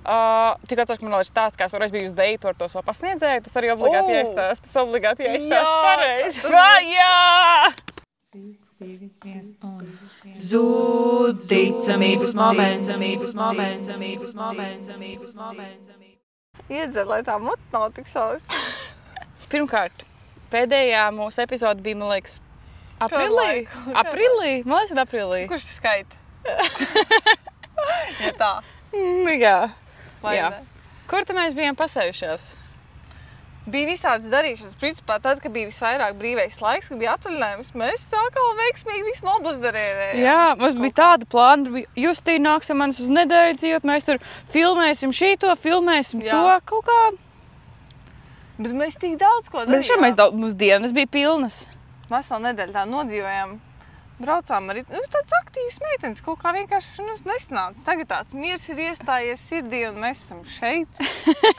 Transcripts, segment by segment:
Tik atceros, ka man liekas tāds, kā es reiz biju uz deitu ar to savu pasniedzēju, tas arī obligāti jāizstāst. Tas obligāti jāizstāst pareizi. Jā! 3, 2, 1 Zūd ticamības moments. Iedzer, lai tā mut nav tik savs. Pirmkārt, pēdējā mūsu epizode bija, man liekas, aprīlī. Man liekas, aprīlī. Kurš skaita? Ja tā. Jā. Jā. Kur te mēs bijām pasējušies? Bija visādas darīšanas. Principā tad, kad bija visvairāk brīvais laiks, kad bija atvaļinājums, mēs atkal veiksmīgi visu noblazdarējām. Jā, mums bija tāda plāna. Justīna nāks ar manis uz nedēļu, jo mēs tur filmēsim šito, filmēsim to kaut kā. Bet mēs tik daudz ko darījām. Bet šeit mums dienas bija pilnas. Veselu nedēļu tā nodzīvojām. Braucām arī tāds aktīvs meitenes, kaut kā vienkārši nesanāca. Tagad tāds miers ir iestājies sirdī un mēs esam šeit,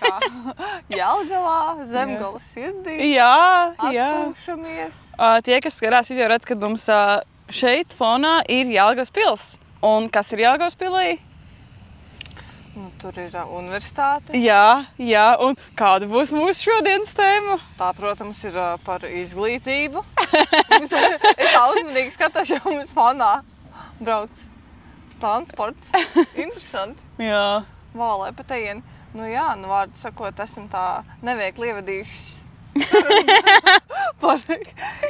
kā Jelgavā, Zemgales sirdī. Jā. Atpūšamies. Tie, kas skatās video, redz, ka mums šeit fonā ir Jelgavas pils. Un kas ir Jelgavas pilī? Nu, tur ir universitāte. Jā, un kāda būs mūsu šodienas tēma? Tā, protams, ir par izglītību. Es tā uzmanīgi skatos, jo mums fonā brauc transports. Interesanti. Jā. Vālē pa tejieni. Nu jā, vārdu sakot, esam tā neviekli ievadījušas par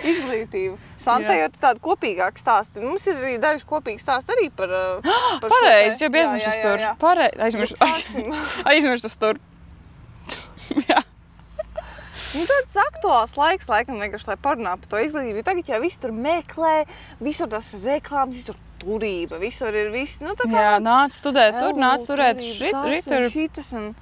izglītību. Santa jau tāda kopīgāka stāsta. Mums ir arī daži kopīgi stāsti arī par pareizi, jo aizmirst uz tur. Aizmirst uz tur. Jā. Nu, tāds aktuāls laiks, laikam, vienkārši, lai parunā par to izglītību. Tagad jau viss tur meklē, visur tās reklāmas, visur turība, visur ir viss. Nu, tā kā nāc studēt tur, nāc turēt šitas un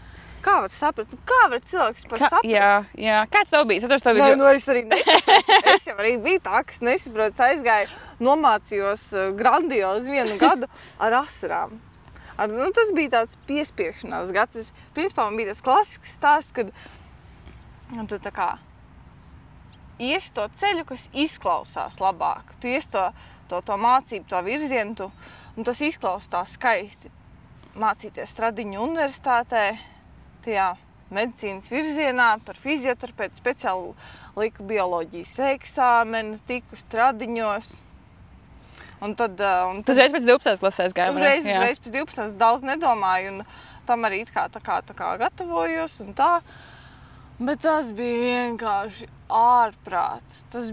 kā var saprast? Nu, kā var cilvēks par saprast? Jā. Kāds tev bija? Es tev biju. Nu, es arī nesaprotu. Es jau arī biju tā, kas nesaprotu. Aizgāju, nomācījos grandiozi 1 gadu ar asarām. Tas bija tāds piespiekšanās gads. Principā man bija tāds klasisks stāsts, kad tu tā kā ies to ceļu, kas izklausās labāk. Tu ies to mācību, to virzienu, un tas izklausās tā skaisti. Mācīties Stradiņu universitātē, tajā medicīnas virzienā, par fizioterapeitu, speciāli liku bioloģijas eksāmenu, tiku Stradiņos. Tas reiz pēc 12. klasēs gājām. Uzreiz pēc 12. daudz nedomāju, un tam arī tā kā gatavojos un tā. Bet tas bija vienkārši ārprāts. Tas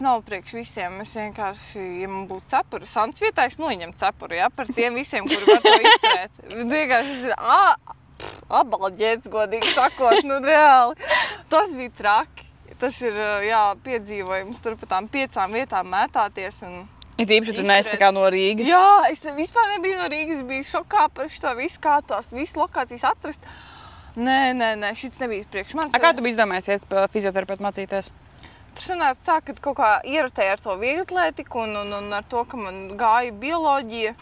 nav priekš visiem. Es vienkārši, ja man būtu cepuri, Sants vietā, es noņemtu cepuri, par tiem visiem, kuri var to izturēt. Vienkārši tas ir abalģēts, godīgi sakot, reāli. Tas bija traki. Tas ir, piedzīvojums tur pa tām 5 vietām mētāties un ir īpaši, tu neesi tā kā no Rīgas. Jā, es vispār nebiju no Rīgas, biju šokā par šo visu, kā tās visas lokācijas atrast. Nē, šits nebija priekš manis. Kā tu biji izdomājies iet fizioterapeitu mācīties? Tur sanāca tā, ka kaut kā ierotēja ar to vieglatlētiku un ar to, ka man gāja bioloģija.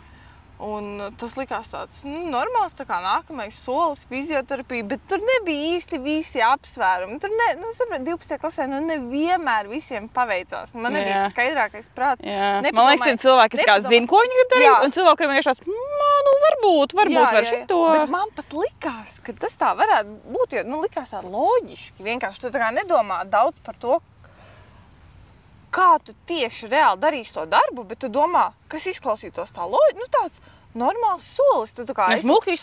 Un tas likās tāds normāls, tā kā nākamais solis, fizioterapija, bet tur nebija īsti visi apsvērumi. Tur 12. klasē nevienmēr visiem paveicās. Man nebija skaidrākais prāts. Man liekas, ir cilvēki, kas zina, ko viņi grib darīt, un cilvēki, kuriem vienkārši varbūt var šito. Bet man pat likās, ka tas tā varētu būt, jo likās tā loģiski. Vienkārši tu tā kā nedomā daudz par to, kā tu tieši reāli darīsi to darbu, bet tu domā, kas izklausītos tā loģiski, tāds normāls solis. Tu kā ilgi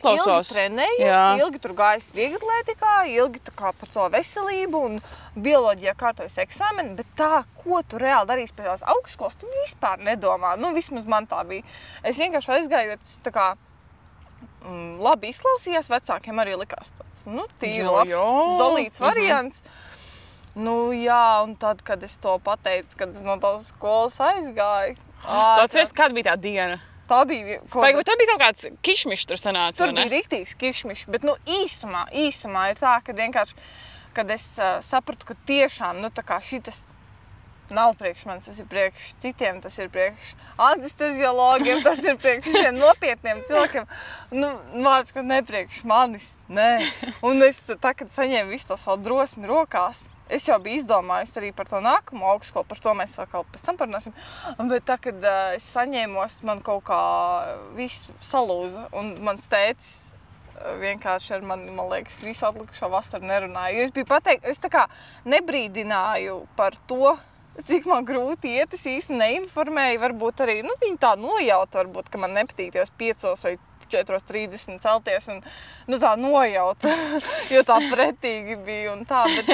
trenējies, ilgi tur gājis vieglatlētikā, ilgi tu kā par to veselību un bioloģijā kārtojas eksāmeni, bet tā, ko tu reāli darīsi pēc tās augstskolas, tu vispār nedomā. Vismaz man tā bija. Es vienkārši aizgāju, jo tas tā kā labi izklausījās, vecākiem arī likās tāds, tīri labs, zolīts variants. Un tad, kad es to pateicu, kad es no tās skolas aizgāju. Tu atceries, kāda bija tā diena? Tā bija Bet tev bija kaut kāds kišmišs tur sanāca, Tur bija riktīgs kišmišs, bet īsumā ir tā, ka vienkārši, kad es sapratu, ka tiešām, tā kā šitas nav priekš manis, tas ir priekš citiem, tas ir priekš anesteziologiem, tas ir priekš visiem nopietniem cilvēkiem. Vārds, ka nepriekš manis, nē. Un es tā, kad saņēmu visu to savu drosmi rokās, es jau biju izdomājis arī par to nākamo augstskolu, par to mēs vēl pēc tam parunāsim. Bet tā, kad es saņēmos, man kaut kā viss salūza, un mans tētis vienkārši ar mani, man liekas, visu atlikušo vasaru nerunāju. Jo es biju pateikt, es tā kā nebrīdināju par to, cik man grūti iet, es īsti neinformēju, varbūt arī, viņi tā nojauta, varbūt, ka man nepatīk tos 5 vai 4:30 celties un, tā nojauta, jo tā pretīgi bija un tā, bet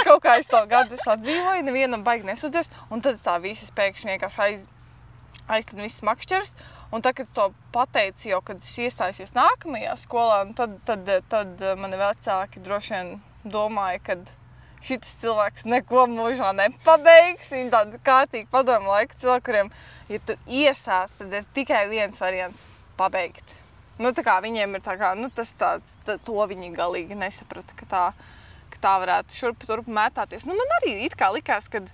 kaut kā es to gadu sadzīvoju, nevienam baigi nesudzies, un tad tā visas pēkšņi vienkārši aiztad viss makšķers, un tad, kad to pateicu jau, kad es iestājusies nākamajā skolā, un tad mani vecāki droši vien domāja, kad šitas cilvēks neko mūžā nepabeigs. Viņi tādi kārtīgi padomu laika cilvēki, kuriem, ja tu iesāc, tad ir tikai viens variants – pabeigt. Tā kā viņiem ir tā kā, tas tāds, to viņi galīgi nesaprata, ka tā varētu šurp turp mētāties. Man arī it kā likās, kad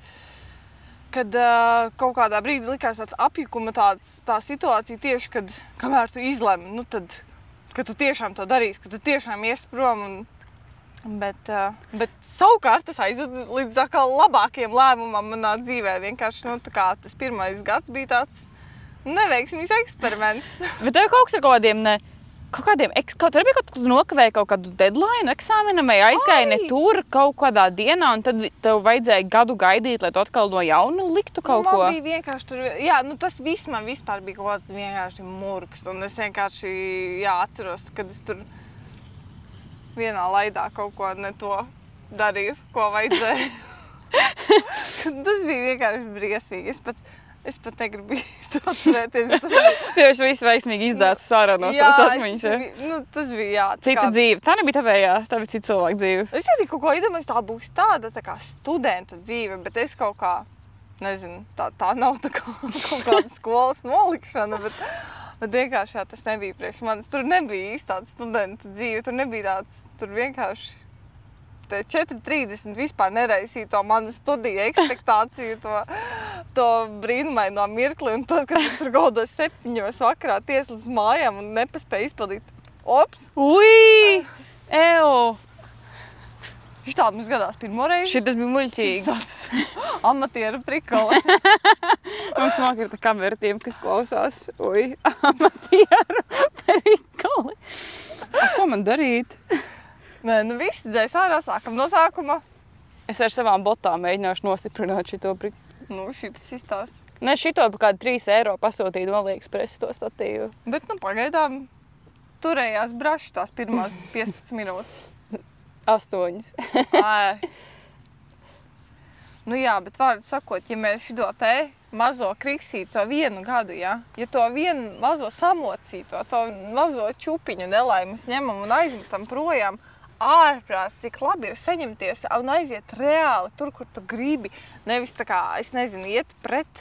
kaut kādā brīdī likās tāds apjukuma tā situācija tieši, kad kamēr tu izlemi, tad, ka tu tiešām to darīsi, ka tu tiešām ies prom Bet savukārt tas aizved līdz labākiem lēmumam manā dzīvē. Vienkārši tas pirmais gads bija tāds neveiksmīgs eksperiments. Bet tev kaut kas ar tur bija kaut kas nokavēja kaut kādu deadline eksāmenam vai aizgāja ne tur kaut kādā dienā un tad tev vajadzēja gadu gaidīt, lai tu atkal no jauna liktu kaut ko? Man bija vienkārši tur, tas viss man vispār bija kaut kāds vienkārši murgs un es vienkārši, atceros, kad es tur vienā laidā kaut ko ne to darīju, ko vajadzēja. Tas bija vienkārši briesmīgi. Es pat negribu atcerēties. Tieši viss veiksmīgi izdās sārā no savas atmiņas. Tas bija, Cita dzīve. Tā nebija tavējā, tā bija cita cilvēka dzīve. Es arī kaut ko iedomājos, tā būs tāda kā studentu dzīve, bet es kaut kā, nezinu, tā nav tā kā kaut kāda skolas nolikšana, bet vienkārši tas nebija priekš manis. Tur nebija īsti tāda studentu dzīve, tur nebija tāds, tur vienkārši 4:30 vispār neraisīja to manu studiju ekspektāciju, to brīnumaino mirkli, un tas, ka tur gaudos 7 vakarā ties līdz mājām un nepaspēja izpildīt. Ops! Ui! Ew! Šitā mums gadās pirmoreiz. Šitas bija muļķīgi. Amatieru prikoli. Mums nokrita kamera tiem, kas klausās. Ui, amatieru prikoli. Ko man darīt? Nē, visi dzēs ārā, sākam no sākuma. Es ar savām botām mēģināšu nostiprināt šito prikoli. Šitas izstās. Ne, šito par kādu 3 eiro pasūtīt no AliExpress to statīvu. Bet, pagaidām turējās braši tās pirmās 15 minūtes. 8. Bet vārdu sakot, ja mēs šito mazo kriksītu to 1 gadu, ja to vienu mazo samocīto, to mazo čupiņu nelaimus ņemam un aizmetam projām, ārprāts, cik labi ir saņemties un aiziet reāli tur, kur tu gribi. Nevis tā kā, es nezinu, iet pret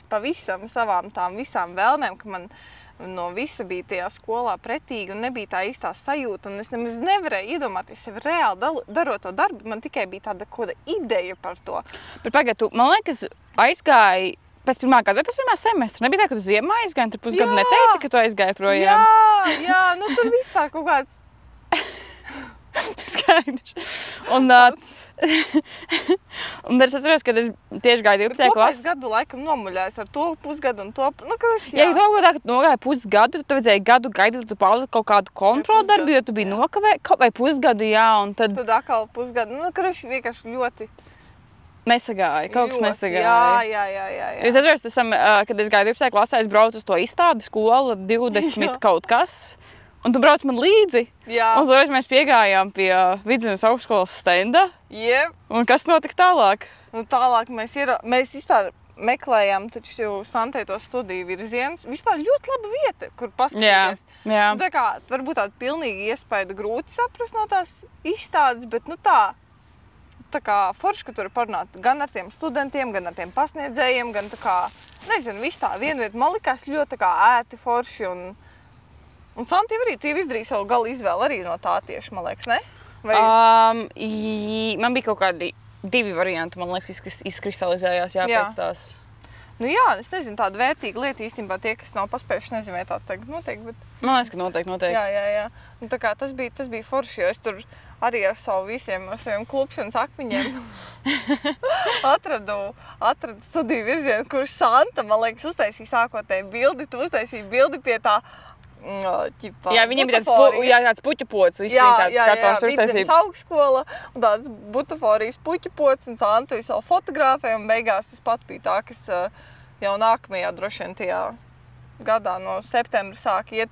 pavisam savām tām visām vēlmēm, ka man no visa bija tajā skolā pretīgi un nebija tā īstā sajūta. Un es nemaz nevarēju iedomāties sevi reāli darot to darbu. Man tikai bija tāda kāda ideja par to. Bet pagaid, tu, man liekas, aizgāji pēc pirmā gada vai pēc pirmā semestra. Nebija tā, ka tu ziemā aizgāji, tur pusgadu neteici, ka tu aizgāji projām? Jā, tur vispār kaut kāds... Skaidrs. Un es atceros, kad es tieši gāju 12. klasi. Kopēc gadu laikam nomuļājos ar to pusgadu un to... Ja tu tā, ka nogāja pusgadu, tad vajadzēja gadu gaidīt, tu pārlikt kaut kādu kontrolu darbu, jo tu biji nokavējis, vai pusgadu, un tad... Tad atkal pusgadu. Vienkārši ļoti... Nesagāja, kaut kas nesagāja. Jā. Es atceros, kad es gāju 12. klasē, es braucu uz to izstādi skolu, 20 kaut kas. Un tu brauc man līdzi. Jā. Un toreiz mēs piegājām pie Vidzemes augstskolas stenda. Jep. Un kas notika tālāk? Tālāk mēs vispār meklējām taču Santei to studiju virzienus. Vispār ļoti laba vieta, kur paskatīties. Jā. Tā kā varbūt tāda pilnīgi iespaida grūti saprast no tās izstādes, bet tā kā forši, ka tur parunāt gan ar tiem studentiem, gan ar tiem pasniedzējiem, gan tā kā, nezinu, viss tā vienvieta. Man likās ļoti tā kā ērti forši un Santi arī, tu jau izdarīji savu galu izvēli arī no tā tieši, man liekas, ne? Vai... Man bija kaut kādi 2 varianti, man liekas, izkristalizējās pēc tās. Es nezinu, tāda vērtīga lieta īstenībā tie, kas nav paspējuši, nezinu, vai tāds tagad notiek, bet... Man liekas, ka notiek. Jā. Un tā kā tas bija forši, jo es tur arī ar saviem klupšanas akmeņiem atradu studiju virzienu, kur Santa, man liekas, uztaisīja sākotnēji bildi, tu uztaisīji bildi pie tā ķipā, Jā, viņiem bija tāds puķu pods, Vidzemes augstskola un tāds butaforijas puķu pods un Santu vēl fotografē un beigās tas pat bija tā, kas jau nākamajā droši vien tajā gadā no septembra sāk iet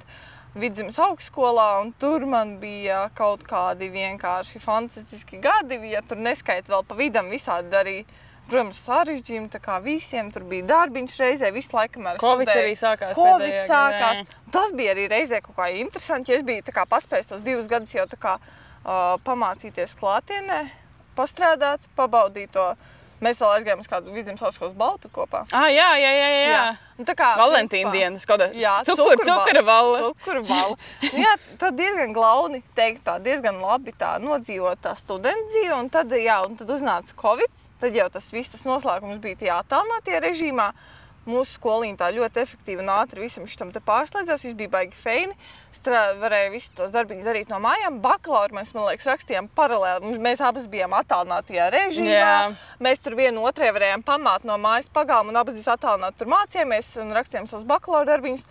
Vidzemes augstskolā, un tur man bija kaut kādi vienkārši fantastiski gadi, ja tur neskait vēl pa vidam visādi arī, protams, sarežģījumi, tā kā visiem, tur bija darbiņš reizē, visu laikam arī Covid arī sākās. Covid sākās. Tas bija arī reizē kaut kā interesanti, jo es biju tā kā paspējis tos 2 gadus jau tā kā pamācīties klātienē, pastrādāt, pabaudīt to. Mēs vēl aizgājām uz kādu Vidzemes augstskolas balli kopā. Jā. Un tā kā Valentīna dienas, kaut kā cukura balla. Jā, tā diezgan glauni teikt, tā diezgan labi tā nodzīvot tā studenta dzīve, un tad uznāca Covid, tad jau tas viss tas noslēgums bija tajā attālinātajā režīmā. Mūsu skolīņa tā ļoti efektīvi un ātri visam šitam te pārslēdzās, viss bija baigi feini. Varēja visus tos darbiņus darīt no mājām. Bakalauru mēs, man liekas, rakstījām paralēli. Mēs abas bijām attālinātajā režīmā. Jā. Mēs tur vienu otrai varējām pamāt no mājas pagalma un abas attālināti tur mācījāmies un rakstījām savus bakalauru darbiņus.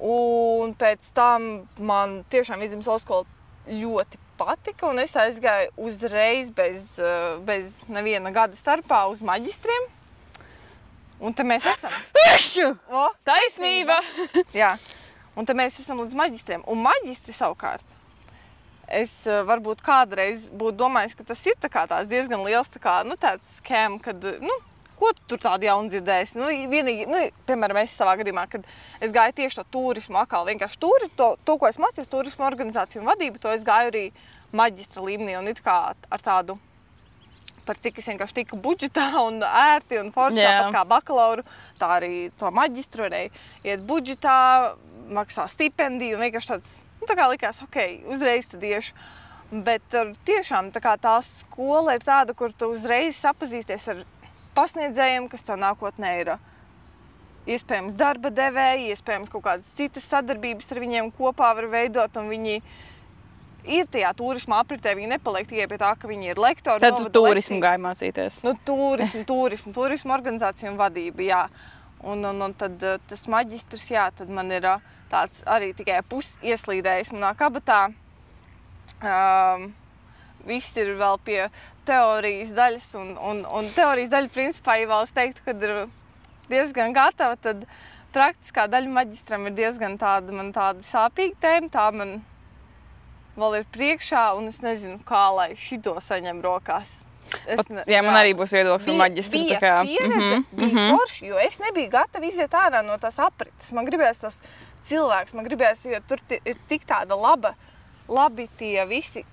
Un pēc tam man tiešām Vidzemes augstskola ļoti patika un es aizgāju uzreiz bez neviena gada starpā uz maģistriem. Un te mēs esam. Taisnība! Jā. Un te mēs esam līdz maģistriem. Un maģistri savukārt, es varbūt kādreiz būtu domājis, ka tas ir tā kā tās diezgan liels tā kā, tāds scam, kad, ko tu tur tādu jaunu dzirdēsi? Vienīgi, piemēram, es savā gadījumā, kad es gāju tieši to turismu akāli, vienkārši to, ko es mācījos, turismu organizāciju un vadību, to es gāju arī maģistra līmenī un it kā ar tādu par cik es vienkārši tiku budžetā un ērti un forši, tāpat kā bakalauru, tā arī to maģistru varēja iet budžetā, maksā stipendiju un vienkārši tāds, tā kā likās, uzreiz tad iešu. Bet tiešām tā kā tā skola ir tāda, kur tu uzreiz sapazīsties ar pasniedzējiem, kas tev nākotnē ir iespējams darba devēji, iespējams kaut kādas citas sadarbības ar viņiem kopā var veidot un viņi ir tajā turismu apritē, viņi nepaliek tikai pie tā, ka viņi ir lektori. Tad tu turismu gāji mācīties? Turismu organizācija un vadība, jā. Un tad tas maģistrs, jā, tad man ir tāds arī tikai ieslīdējis manā kabatā. Viss ir vēl pie teorijas daļas, un teorijas daļa principā, ja vēl es teiktu, kad ir diezgan gatava, tad praktiskā daļa maģistram ir diezgan tāda sāpīga tēma, tā man vēl ir priekšā, un es nezinu, kā lai šito saņem rokās. Man arī būs viedoklis par maģistru. Bija pieredze, bija forši, jo es nebiju gatava iziet ārā no tās aprites. Man gribējās tos cilvēkus, jo tur ir tik tāda labi tie visi,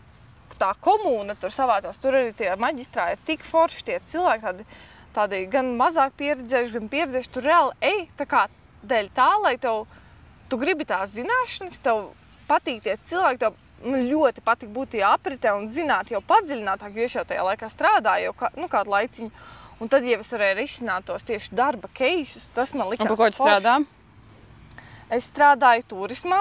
tā komūna tur savācās, tur arī tie maģistrā ir tik forši tie cilvēki, tādi gan mazāk pieredzējuši, gan pieredzējuši. Tu reāli tā kā dēļ tā, lai tu gribi tās zināšanas, tev patīk tie cilvēki, tev ļoti patīk būt tajā apritē un zināt jau padziļinātāk, jo es jau tajā laikā strādāju jau kādu laiciņu. Un tad jau es varēju risināt tos tieši darba keisus, tas man likās forši. Un par ko tu strādā? Es strādāju turismā,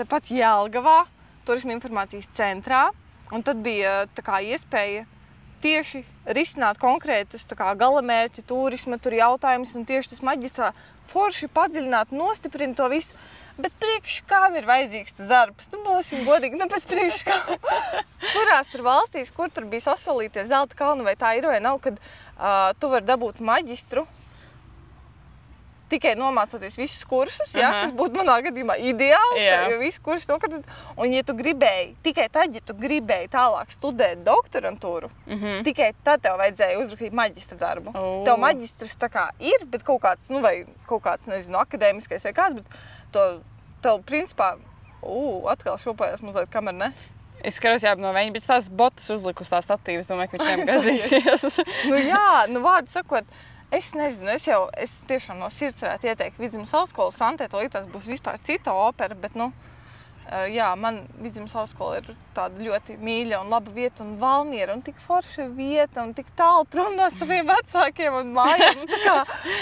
tepat Jelgavā, turisma informācijas centrā. Un tad bija tā kā iespēja tieši risināt konkrētus galamērķi turisma jautājumus un tieši tas maģistrā forši padziļināt, nostiprina to visu. Bet priekš kām ir vajadzīgs tas darbs? Būsim godīgi, pēc priekš kām. Kurās tur valstīs, kur tur bija sasolītie zelta kalni, vai tā ir vai nav, kad tu vari dabūt maģistru, tikai nomācoties visus kursus, kas būtu manā gadījumā ideāli, jo visus kursus nokārtot. Un ja tu gribēji, tikai tad, ja tu gribēji tālāk studēt doktorantūru, tikai tad tev vajadzēja uzrakstīt maģistra darbu. Tev maģistrs tā kā ir, bet kaut kāds, vai kaut kāds, nezinu, akadēmiskais vai kāds, bet tev principā, atkal šopājās mazliet kamera, ne? Es skatos no viņa, bet tās botas uzliku uz tās statīvas, domāju, ka viņš neapgazīsies. Vārdu sakot, es nezinu, es tiešām no sirds varētu ieteikt Vidzemes augstskolu. Santē to tās būs vispār cita opera, bet, man Vidzemes augstskola ir tāda ļoti mīļa un laba vieta un Valmiera un tik forša vieta un tik tālu prom no saviem vecākiem un mājām.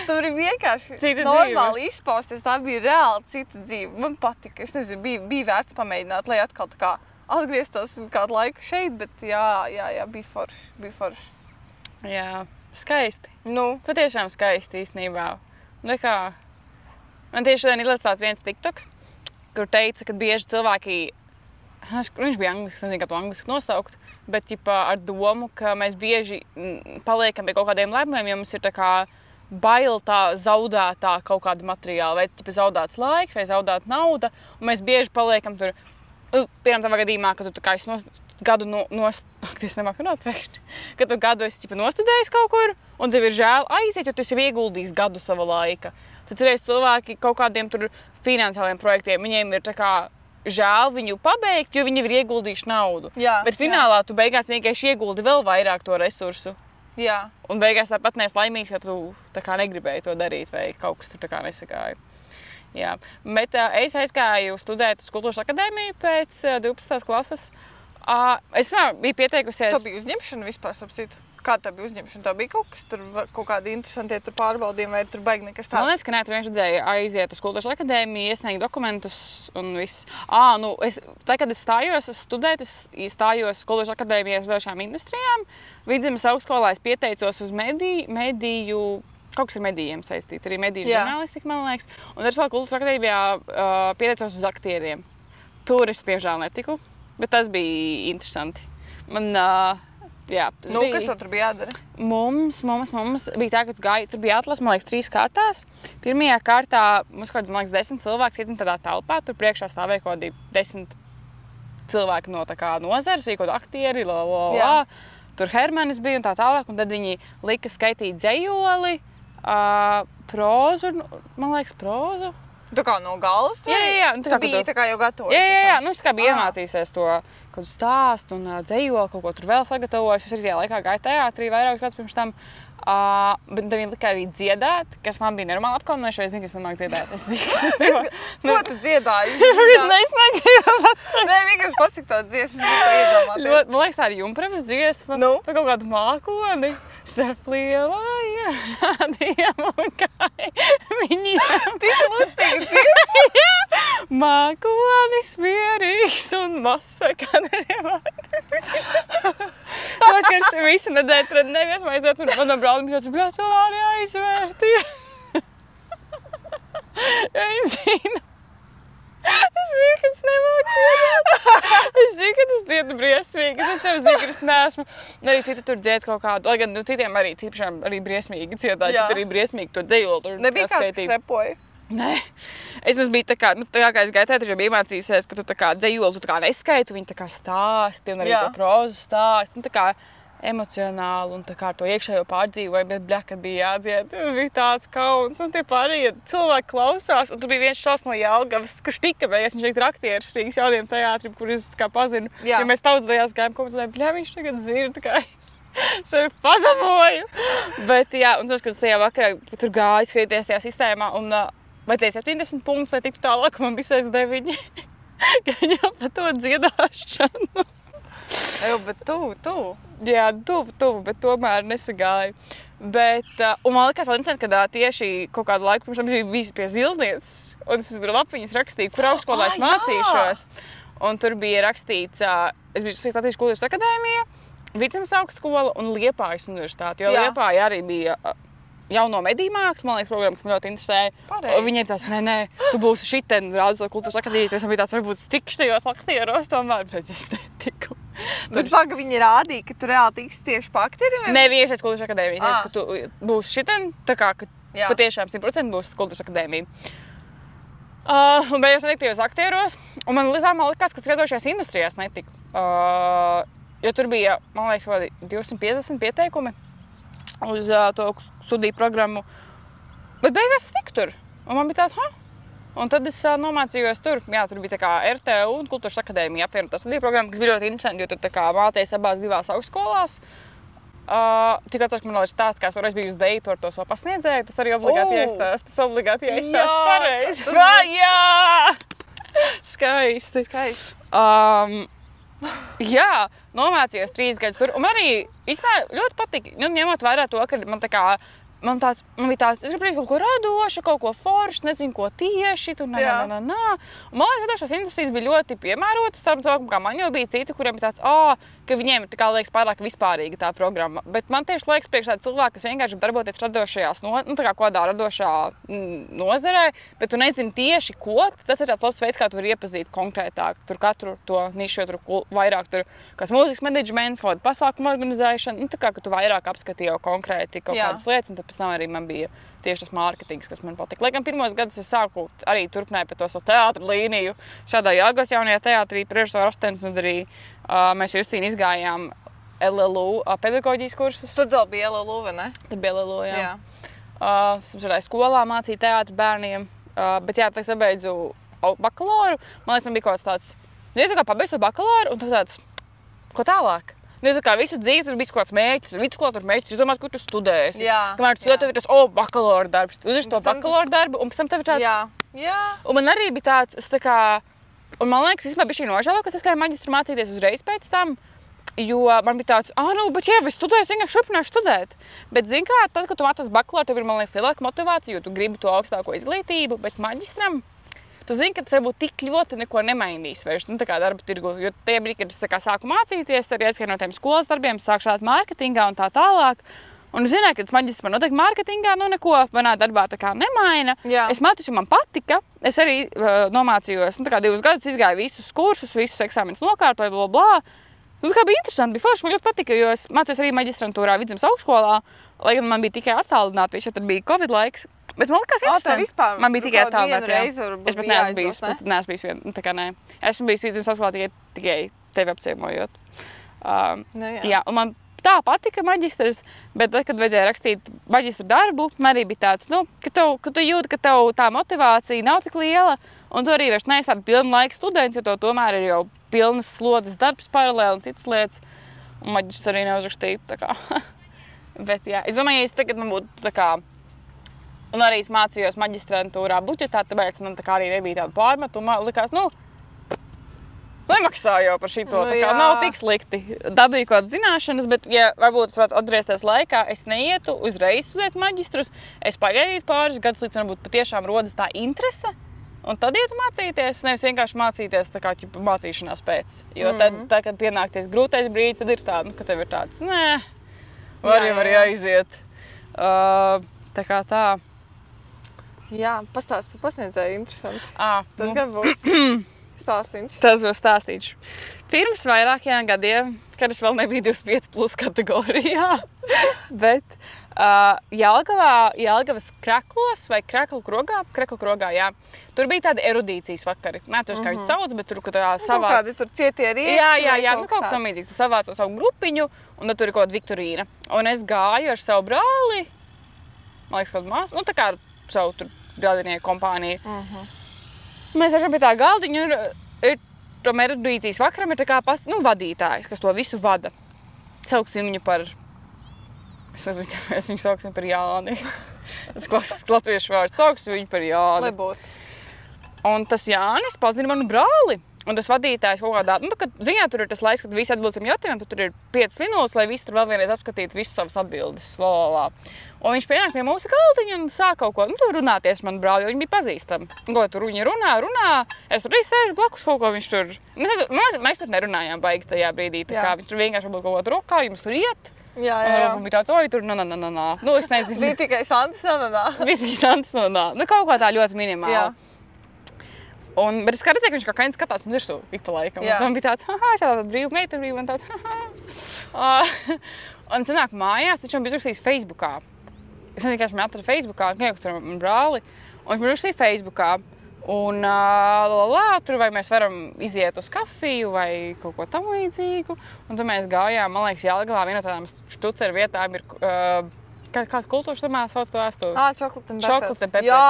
Tur ir vienkārši normāli izpausties, tā bija reāli cita dzīve. Man patika, es nezinu, bija vērts pamēģināt, lai atkal tā kā atgrieztos uz kādu laiku šeit, bet jā, bija forši. Jā. Skaisti. Patiešām skaisti īstenībā. Man tieši šodien ir tāds viens TikToks. kur teica, ka bieži cilvēki, viņš bija anglisks, nezinu, kā to angliski nosaukt, bet ar domu, ka mēs bieži paliekam pie kaut kādiem lēmumiem, jo mums ir tā kā bail tā zaudētā kaut kāda materiāla, vai zaudēts laiks, vai zaudēta nauda, un mēs bieži paliekam tur, piemēram, tavā gadījumā, ka tu tā kā esi gadu ka tu gadu esi nostudējis kaut kur, un tev ir žēl aiziet, jo tu esi ieguldījis gadu sava laika. Tad cerēs cilvēki kaut kādiem tur finansiāliem projektiem, viņiem ir tā kā žēl viņu pabeigt, jo viņi ir ieguldījuši naudu. Jā, bet finālā tu beigās vienkārši ieguldi vēl vairāk to resursu. Jā. Un beigās tāpat neesi laimīgs, jo tu tā kā negribēji to darīt, vai kaut kas tur tā kā nesagāja. Jā. Bet es aizgāju studēt uz Kultūras akadēmiju pēc 12. klases. Es biju pieteikusies. Tā bija uzņemšana vispār, sapcīt? Kā tā bija uzņemšana? Tā bija kaut kas tur, kaut kādi interesanti tur pārbaudījumi, vai tur baigi nekas tāds? Man liekas, ka nē, tur vienkārši redzēja aiziet uz Kultūras akadēmiju, iesniegt dokumentus un viss. Kad es stājos studēt, es stājos Kultūras akadēmijā uz dažām industrijām. Vidzemes augstskolā es pieteicos uz mediju, kaut kas ar medijiem saistīts, arī mediju žurnālistika, man liekas. Un arī Kultūras akadēmijā pieteicos uz aktieriem. Tur es tiemžēl netiku, bet tas bija interesanti. Jā, tas bija. Kas tev tur bija jādara? Mums bija tā, ka tur bija atlase, man liekas, 3 kārtās. Pirmajā kārtā mums kaut kāds, man liekas, 10 cilvēks iedzina tādā telpā. Tur priekšā stāvēja kaut kādi 10 cilvēki no tā kā nozares, kaut kādi aktieri, Tur Hermanis bija un tā tālāk. Un tad viņi lika skaitīt dzejoli, prózu, man liekas, prózu. Tu kā no galvas? Jā. Tu biji tā kā jau gatavojusies? Jā. Nu, es tā kā biju iemācījusies to kādu stāstu un dzejoli, kaut ko tur vēl sagatavojuši. Es arī tajā laikā gāju teātrī vairākus gadus pirms tam. Bet viņi lika arī dziedāt, kas man bija normāli apkaunojuši, jo es zinu, ka es nemāku dziedāt. Ko tu dziedāji? Es negribu. Nē, vienkārši pasaka tādu dziesmu, es gribu to iedomāties. Man liekas, tā ir Jumpravas dziesma. Pa kaut kādu mākoni. Starp lielajiem rādiem un viņiem. Tik lustīgi dziesma. Jā. Mākonis mierīgs un masa kadriem. Tāpēc, ka es visu nedēļu tur nevies aiziet un manam brālim bija tāds, bļāt, vēl arī aizvērties. Es zinu, ka es nemāku dziedāt. Es zinu, ka tas dziedu briesmīgi. Es jau zinu, ka es neesmu. Arī citi tur dzied kaut kādu. Lai gan citiem arī cīpašām arī briesmīgi dziedāt. Citi arī briesmīgi to dzejoli. Nebija kāds, kas repoja? Nē. Es mums bija tā kā es gāju teātrī, biju iemācījusies, ka tu tā kā dzejoli, tu tā kā neskaitu, viņi tā kā stāsti un arī to prózu stāsti. Tā kā emocionāli un tā kā ar to iekšējo pārdzīvoju, bet bļaka bija jādzied. Bija tāds kauns un tie pārējie cilvēki klausās. Un tur bija viens čals no Jelgavas, kurš tika beigās, viņš ir aktieris Rīgas jauniem teātrim, kur es kā pazinu. Ja mēs tautlējās gājām komentēt, bļā, viņš tagad zina, tā kā es sevi pazemoju. Bet jā, un tas, kad tajā vakarā tur gāju skatīties tajā sistēmā un vai tie 70 punktus, lai tiktu tālāk, man bija 9. Gaņā pa to dziedāšanu. Bet tuvu. Jā, tuvu, bet tomēr nesagāju. Bet, un man likās vēl interesanti, ka tieši kaut kādu laiku pirms tam bija pie Zildnieces, un es tur lapiņas rakstīju, kur augstskolā es mācīšos. Un tur bija rakstīts, es biju Latvijas Kultūras akadēmija, Vidzemes augstskola un Liepājas universitāte, jo Liepāja arī bija jauno mediju mākslas, man liekas, programma, kas man ļoti interesēja. Viņiem tās, nē, tu būsi šiten, rādus Kultūras akadēmija, tas bija tāds, varbūt tikšu tajos aktieros tomēr, bet es netiku. Bet paga viņi rādīja, ka tu reāli tiksi tieši pa aktieriem? Nē, vienkārši Kultūras akadēmija. Teica, ka tu būsi šiten, tā kā, ka patiešām 100% būs Kultūras akadēmija. Un beigās netiku tajos aktieros, un man likās, ka skatošajās industrijās netiku. Jo tur bija, man liekas, kādi 250 pieteikumi uz to studiju programmu. Bet beigās es tiku tur, un man bija tāds, Un tad es nomācījos tur. Jā, tur bija tā kā RTU un Kultūras akadēmija apvienotā studiju programma, kas bija ļoti interesanti, jo tur tā kā mācījās abās divās augstskolās. Tikai tas, ka man vēl ir stāsts, kā es toreiz biju uz deitu ar to savu pasniedzēju, tas arī obligāti jāizstāst. Tas obligāti jāizstāst pareizi. Jā! Skaisti. Jā, nomācījos 3 gadus tur. Un arī, īstenībā, ļoti patika, ņemot vērā to, ka man tā kā man bija tāds, es gribēju kaut ko radošu, kaut ko foršu, nezinu, ko tieši, tur Un man liekas, ka šās industrijas bija ļoti piemērotas, starp cilvēkiem, kā man jau bija citi, kuriem bija tāds, ka viņiem ir tā kā liekas pārāk vispārīga tā programma. Bet man tieši liekas priekšā cilvēki, kas vienkārši darboties radošajās, tā kā kādā radošā nozarē, bet tu nezini tieši ko, tas ir tāds labs veids, kā tu vari iepazīt konkrētāk. Tur katru to nišu, tur vairāk tur kāds mūzikas menedžments, kaut kāda pasākuma organizēšana, tā kā, ka tu vairāk apskatīji jau konkrēti kaut kādas lietas, un tad pēc tam arī man bija tieši tas mārketings, kas man patika. Lai gan pirmos gadus es sāku arī turpināju par to savu teātra līniju šādā Jelgavas jaunajā teātrī, priekšstāvu asistents, un arī mēs Justīnu izgājām LLU pedagoģijas kursus. Tad vēl bija LLU, vai ne? Tad bija LLU, jā. Es skolā mācīju teātru bērniem, bet jā, tad es pabeidzu bakalauru. Man liekas, man bija kaut kāds tāds, tā kā pabeidzu bakalauru, un tāds, ko tālāk? Tā kā visu dzīvi tur bija kaut kāds mērķis, vidusskolā tur mērķis, izdomāt, kur tu studēsi. Kamēr tu studē, tev ir tas, bakalaura darbs, tu uzraši to bakalaura darbu, un pēc tam tev ir tāds... Jā. Un man arī bija tāds, es tā kā... Un man liekas, es bija šī nožēlo, ka es gāju maģistru mācīties uzreiz pēc tam, jo man bija tāds, bet jā, es studēju, es vienkārši turpināšu studēt. Bet, zini kā, tad, kad tu mācās bakalauru, tev ir, man liekas, lielāka motivācija, jo tu gribi to augstāko izglītību, bet maģistram, tu zini, ka tas varbūt tik ļoti neko nemainīs vairs, tā kā darba tirgu, jo tajā brīdī, kad es tā kā sāku mācīties, arī aizgāju no tiem skolas darbiem, sāku šādāt mārketingā un tā tālāk. Un es zināju, ka tas maģistrs man noteikti mārketingā, neko manā darbā tā kā nemaina. Jā. Es mācījos, man patika. Es arī nomācījos, tā kā 2 gadus izgāju visus kursus, visus eksāmenus nokārtoju, blablabla. Tā kā bija interesanti, bija forši, man ļoti patika, jo es mācījos arī maģistrantūrā Vidzemes augšskolā, lai gan man bija tikai attālināti, jo tad bija Covid laiks. Bet man likās interesanti. Vispār, man bija tikai attālināti. Es pat neesmu bijis viena, tā kā nē. Esmu bijis Vidzemes augšskolā tikai tevi apciemojot. Jā, un man tā patika maģistrs, bet tad, kad vajadzēja rakstīt maģistra darbu, man arī bija tāds, ka tu jūti, ka tev tā motivācija nav tik liela, un tu arī vairs neesi tāda pilna laika students, jo tev tomēr ir jau pilnas slodzes darbs paralēli un citas lietas, un maģistrs arī neuzrakstīja, tā kā. Bet jā, es domāju, ja es tagad man būtu tā kā, un arī es mācījos maģistrantūrā budžetā, tāpēc man tā kā arī nebija tāda pārmetuma, likās, nemaksā jau par šito, tā kā nav tik slikti. Dabīju kaut kādas zināšanas, bet, ja varbūt es varētu atgriezties laikā, es neietu uzreiz studēt maģistrus, es pagaidītu pāris gadus, līdz varbūt patiešām rodas tā interese, un tad ietu mācīties, nevis vienkārši mācīties tā kā mācīšanās pēc. Jo tad, kad pienākties grūtais brīdis, tad ir tāda, ka tev ir tāds, var arī aiziet. Tā kā tā. Jā, pastāst par pasniedzēju, interesanti. Tas nu. gan būs stāstīņš. Tas būs stāstīņš. Pirms vairākajiem gadiem, kad es vēl nebiju 25+ kategorijā, bet Jelgavas Kraklos vai Kraklu krogā, jā. Tur bija tādi erudīcijas vakari. Nē, tur kā viņi sauc, bet tur savāc... Kādi tur cietie rieksti? Jā, kaut kas samīdzīgs. Tu savāc savu grupiņu, un tad tur ir kaut kāda Viktorīna. Un es gāju ar savu brāli, man liekas, kaut māsu, tā kā ar savu tur gradinieku kompāniju. Mēs esam pie tā galdiņa, ir tom erudīcijas vakaram ir tā kā vadītājs, kas to visu vada. Sauksim viņu par... Es nezinu, kāpēc viņu sauksim par Jāni. Tas klasisks latviešu vārds, sauksim viņu par Jāni. Lai būtu. Un tas Jānis pazina manu brāli. Un tas vadītājs kaut kādā... kad ziņā tur ir tas laiks, kad visi atbild tiem jautājumiem, tad tur ir 5 minūtes, lai visi tur vēl vienreiz apskatītu visas savas atbildes. Un viņš pienāk pie mūsu galdiņa un sāk kaut ko, tur runāties ar manu brāli, jo viņi bija pazīstami. Ko tur viņi runā, es tur arī sēžu blakus kaut ko, viņš tur... Mēs pat nerunājām baigi tajā brīdī, tā kā viņš tur vienkārši varbūt kaut ko rokā, jums tur iet. Jā. Un bija tāds, tur es nezinu. Bija tikai Santis, Bija tikai Santis, kaut kā tā ļoti minimāli. Bet es kā redzēju, ka viņš kā kains skatās man virsū ik pa laikam. Un man bija tāds, šādā brīva meita brīva, un tāds, Un sanāk mājās, taču man bija uzrakstījis Facebookā. Es nezinu, ka viņš man atrada Facebookā, kaut ar manu brāli, un viņš man uzrakstīja Facebookā. Un tur vai mēs varam iziet uz kafiju vai kaut ko tam līdzīgu. Un tad mēs gājām, man liekas, Jelgavā vienā tādām štuceru vietām ir, kāda kultūras tamā sauc to vēsturi? Chocolate and Pepper. Jā,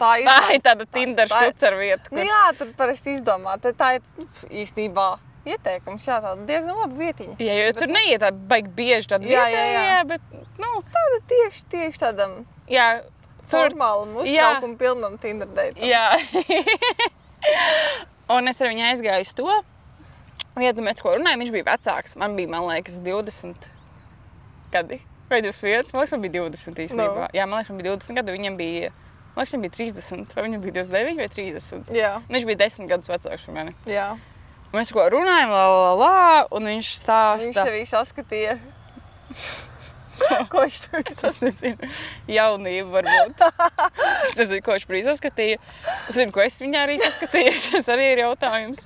tā ir tāda Tinder štuceru vieta. Kur... Jā, tur parasti izdomā. Tā ir īstenībā ieteikums, tāda diezgan laba vietiņa. Jā, jo tur neiet tā baigi bieži tāda vietējā, bet, tāda tieši tādam... Jā. Formālam, uztraukumu pilnam Tinder deitam. Jā. Un es ar viņu aizgāju uz to vietu, mēs ko runājam, viņš bija vecāks. Man bija, man liekas, 20 gadi. Vai 21? Man liekas, man bija 20 īstenībā. Jā, man liekas, man bija 20 gadu, viņam bija... Man liekas, viņam bija 30. Vai viņam bija 29 vai 30? Jā. Viņš bija 10 gadus vecāks par mani. Jā. Mēs ko runājam, un viņš stāsta... Viņš tev saskatīja. Ko viņš tev Es nezinu, jaunību varbūt. Es nezinu, ko viņš brīz saskatīja. Es zinu, ko es viņā arī saskatīju, tas arī ir jautājums.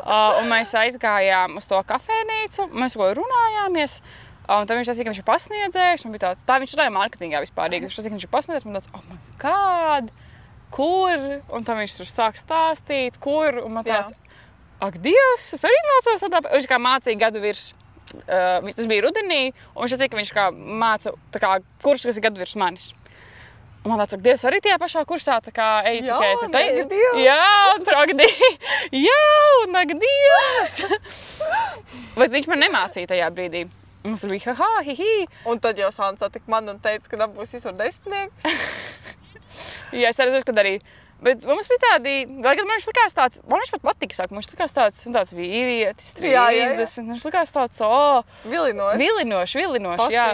Un mēs aizgājām uz to kafēnīcu, mēs ko runājāmies. Un tad viņš teica, ka viņš ir pasniedzējis. Tā viņš runāja mārketingā vispārīgi. Viņš teica, ka viņš ir pasniedzējis. Man tāds, oh my god, kur? Un tad viņš tur sāk stāstīt, kur. Un man tāds, ak, Dievs, es arī mācos tādā. Viņš kā mācīja gadu virs. Tas bija rudenī, un viņš teica, ka viņš kā māca kursus, kas ir gadu virs manis. Un man tāds, ak, Dievs, arī tajā pašā kursā eju tikai. Ak, Dievs! Jā, un tur, ak, Dievs! Jā, un ak, Dievs! Bet viņš man nemācīja tajā brīdī. Mums tur bija haha, hihi. Un tad jau Sāns satika man un teica, ka dabūs visur 10. Jā, es arī kad arī. Bet mums bija tādi, lai gan man viņš likās tāds, man viņš pat patika, saka, viņš likās tāds vīrietis, 30, viņš likās tāds, vilinošs, jā.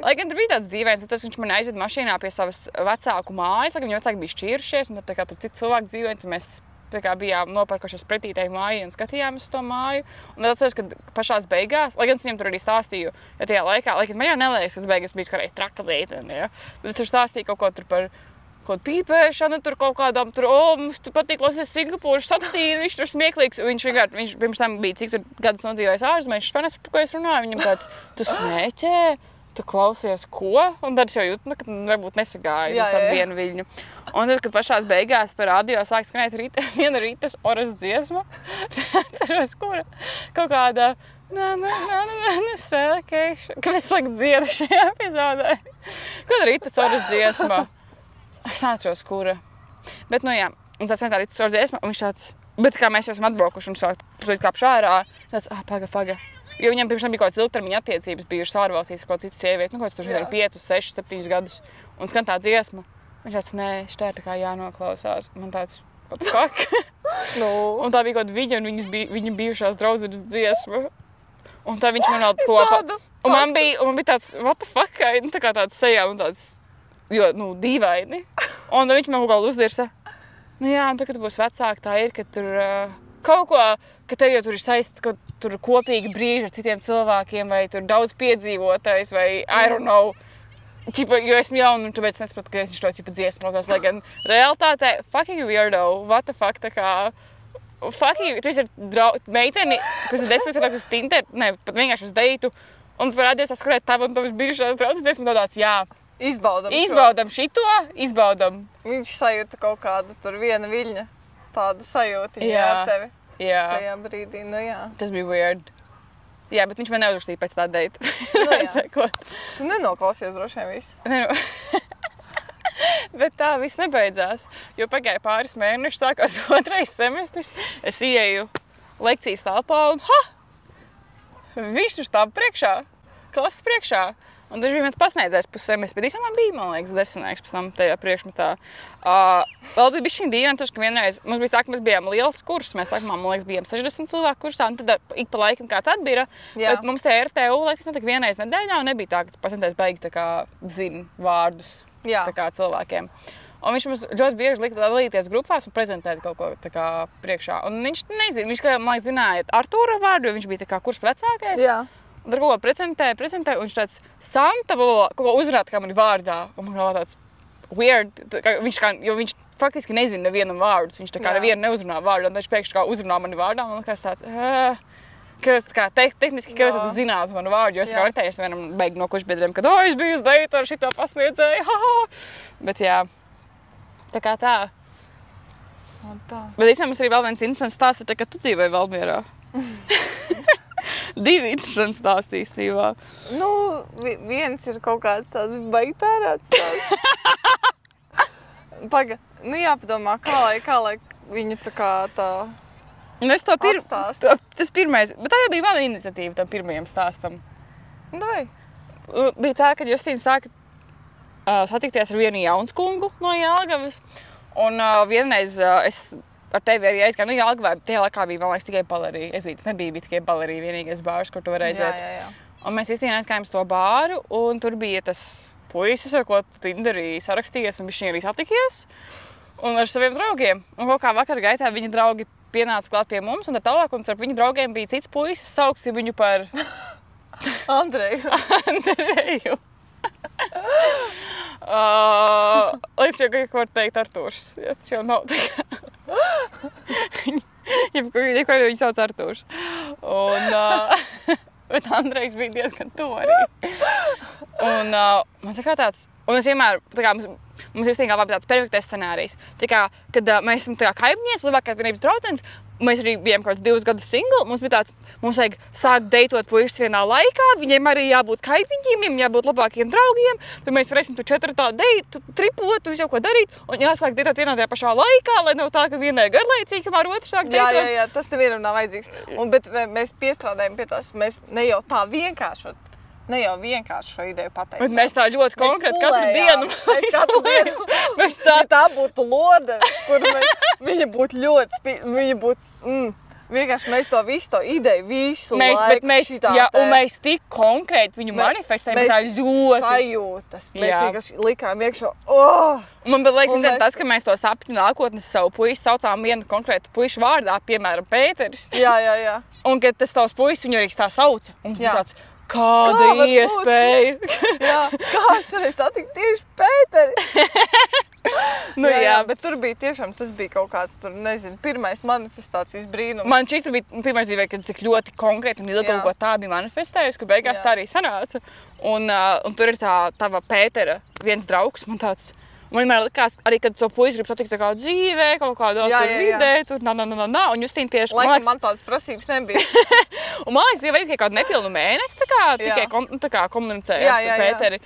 Lai gan tur bija tāds dīvains, tad viņš mani aizved mašīnā pie savas vecāku mājas, lai gan viņa vecāki bija šķīrušies, un tad tur citi cilvēki dzīvoja, tad mēs bijām nopērkušies pretītēju māju un skatījāmies to māju. Un tad atceros, ka pašās beigās, lai gan es viņam tur arī stāstīju, ja tajā laikā, lai gan man jau neliekas, ka beigās bija kādreiz traka meitene, ja? Bet tur stāstīja kaut ko tur par kaut pīpēšanu, tur kaut kādām, mums tur patīk klausīties Singapūras satīni, viņš tur smieklīgs. Viņš pirms tam bija cik tur gadus nodzīvojis ārzemēs, viņš panās, par ko es runāju, viņam tāds, tu smēķē, tu klausies ko? Un tad es jau jūtu, ka varbūt nesagāju uz tādu vienu viļņu. Un tad, kad pašās beigās par radio sāk skanēt viena Rītas Oras dziesma, atceros, kura kaut kāda sēkēšana, ka mēs saka dziedu šajā epizodē. Kāda Rītas Oras dziesma? Es neatceros, kura. Bet, jā, un tāds vienā Rītas Oras dziesma, un viņš tāds, bet kā mēs esam atbraukuši un sāk kāpšu ārā, tāds, paga. Jo viņam pirms tam bija kaut kāds ilgtermiņa attiecības bijušas ārvalstīs ar kaut citu sievieti, kaut kāds tur arī 5, 6, 7 gadus. Un skan tā dziesma. Viņš tāds, nē, šitā ir tā kā jānoklausās. Man tāds, what the fuck? Un tā bija kaut viņa un viņa bijušās draudzenes dziesma. Un tā viņš man vēl kopā. Un man bija tāds, what the fuck? Tā kā tāds sejā un tāds, jo, dīvaini. Un viņš man kaut kā uzdirsa. Jā, un tad, kad būs vecāki, tā ir, ka tur kaut ko, ka tev jau tur ir saistīts, ka tur kopīgi brīži ar citiem cilvēkiem, vai tur daudz piedzīvotais, vai I don't know. Jo esmu jauna, un tāpēc nesapratu, ka viņš to dziesmu klausās, lai gan realitātē, fucking weirdo, what the fuck, tā kā, fucking, tu esi meiteni, kas ir 10 gadus uz Tinder, ne, pat vienkārši uz deitu, un parādījās saskarēt tavu un tavas bijušās draudzes, esmu tāds, jā. Izbaudam šito, izbaudam. Viņš sajūta kaut kādu tur viena viļņa, tādu sajūtiņu ar tevi. Jā. Tajā brīdī, jā. Tas bija weird. Jā, bet viņš man neuzrakstīja pēc tā deitu. Tu nenoklausies droši vien visu. Bet tā viss nebeidzās, jo pagāja pāris mēneši, sākās 2. semestris. Es ieeju lekcijas telpā un viņš tur stāv priekšā, klases priekšā. Un tas bija viens pasniedzējs pussemestris, bet īstenībā man bija, man liekas, desmitnieks pēc tam tajā priekšmetā. Vēl bija bišķiņ dīvaini, ka vienreiz mums bija tā, ka mēs bijām liels kurs. Mēs sākumā, man liekas, bijām 60 cilvēku kursā, un tad ik pa laikam kāds atbira. Bet mums tie RTU laiks notika vienreiz nedēļā, un nebija tā, ka pasniedzējs beigi tā kā zina vārdus tā kā cilvēkiem. Un viņš mums ļoti bieži lika dalīties grupās un prezentēt kaut ko tā kā priekšā. Un viņš nezina, viņš, man liekas, zināja Artūra vārdu, jo viņš bija tā kā kurs vecākais. Jā. Un tad kaut ko prezentēja, un viņš tāds Santa kaut ko uzrāda kā mani vārdā. Un man kaut tāds weird, jo viņš faktiski nezina nevienam vārdus. Viņš tā kā nevienu neuzrunā vārdu, un tad viņš pēkšņi kā uzrunā mani vārdā. Man liekas tāds, ka es tā kā tehniski, ka es zinātu manu vārdu, jo es tā kā retējies vienam beig no kušbiedriem, kad es biju uz deitu ar šito pasniedzēju, Bet jā, tā kā tā. Bet īstenībā mums arī vēl viens interesants stāsts ir, ka tu dzīvoji Valmierā. 2 interesants stāsts īstenībā. Viens ir kaut kāds tāds baigtārāts stāsts. Paga, jāpadomā, kā lai viņa tā kā tā apstāsta. Tas pirmais, bet tā jau bija mana iniciatīva tam pirmajam stāstam. Vai? Bija tā, kad Justīna sāka satikties ar vienu jaunskungu no Jelgavas. Un vienreiz es ar tevi arī aizgāju, Jelgavā, tajā laikā bija, man liekas, tikai balerija. Ezītes nebija tikai balerija, vienīgais bārs, kur tu vari aiziet. Jā. Un mēs Justīna aizgājām uz to bāru, un tur bija tas puisis, ar ko tu Tinderī sarakstījies, un viņš arī satikies. Un ar saviem draugiem. Un kaut kā vakar gaitā viņa draugi pienāca klāt pie mums, un tad tālāk, un starp viņu draugiem bija cits puisis, sauksim viņu par... Andreju. Andreju. Līdz jau kaut ko var teikt Artūrs. Ja, tas jau nav tā kā... Jebkur viņu sauc Artūrs. Un... Bet Andrejs bija diezgan tuvu arī. Un man tā kā tāds... Un es vienmēr, tā kā mums Justīna galvā bija tāds perfektais scenārijs. Tā kā, kad mēs esam tā kā kaimiņies, labākās vienības draudzens, mēs arī bijām kaut kāds 2 gadus single, mums bija tāds, mums vajag sākt deitot puišas vienā laikā, viņiem arī jābūt kaimiņiem, viņiem jābūt labākiem draugiem, tad mēs varēsim tur 4 deitu, tripot, visu ko darīt, un jāsāk deitot vienā tajā pašā laikā, lai nav tā, ka vienai garlaicīgi, kamēr otrs sāk deitot. Jā, tas nevienam nav vajadzīgs. Bet mēs piestrādājam pie tās, mēs ne jau tā vienkāršot. Ne jau vienkārši šo ideju pateikt. Bet mēs tā ļoti konkrēti katru dienu. Mēs katru dienu. Ja tā būtu lode, kur viņa būtu ļoti viņa būtu, vienkārši mēs to visu to ideju, visu laiku šitā. Jā, un mēs tik konkrēti viņu manifestējam, tā ļoti. Sajūtas. Mēs vienkārši likām iekšā, Man bija liekas, tas, ka mēs to sapņu nākotnes savu puisi saucām vienu konkrētu puišu vārdā, piemēram, Pēteris. Jā. Un kad tas tavs puisis viņu arī tā sauca. Un tāds, kāda iespēja? Jā, kā es varēju satikt tieši Pēteri? Jā, bet tur bija tiešām, tas bija kaut kāds, tur, nezinu, pirmais manifestācijas brīnums. Man šis bija pirmais dzīvē, kad es tik ļoti konkrēti un ilgi kaut ko tā bija manifestējusi, ka beigās tā arī sanāca. Un tur ir tā tava Pētera viens draugs, man tāds... Man vienmēr likās, arī, kad to puisi grib satikt tā kā dzīvē, kaut kādā tur vidē, tur un Justīna tieši... Laikam man tādas prasības nebija. Un man liekas, bija arī tikai kādu nepilnu mēnesi, tikai komunicēja ar Pēteri.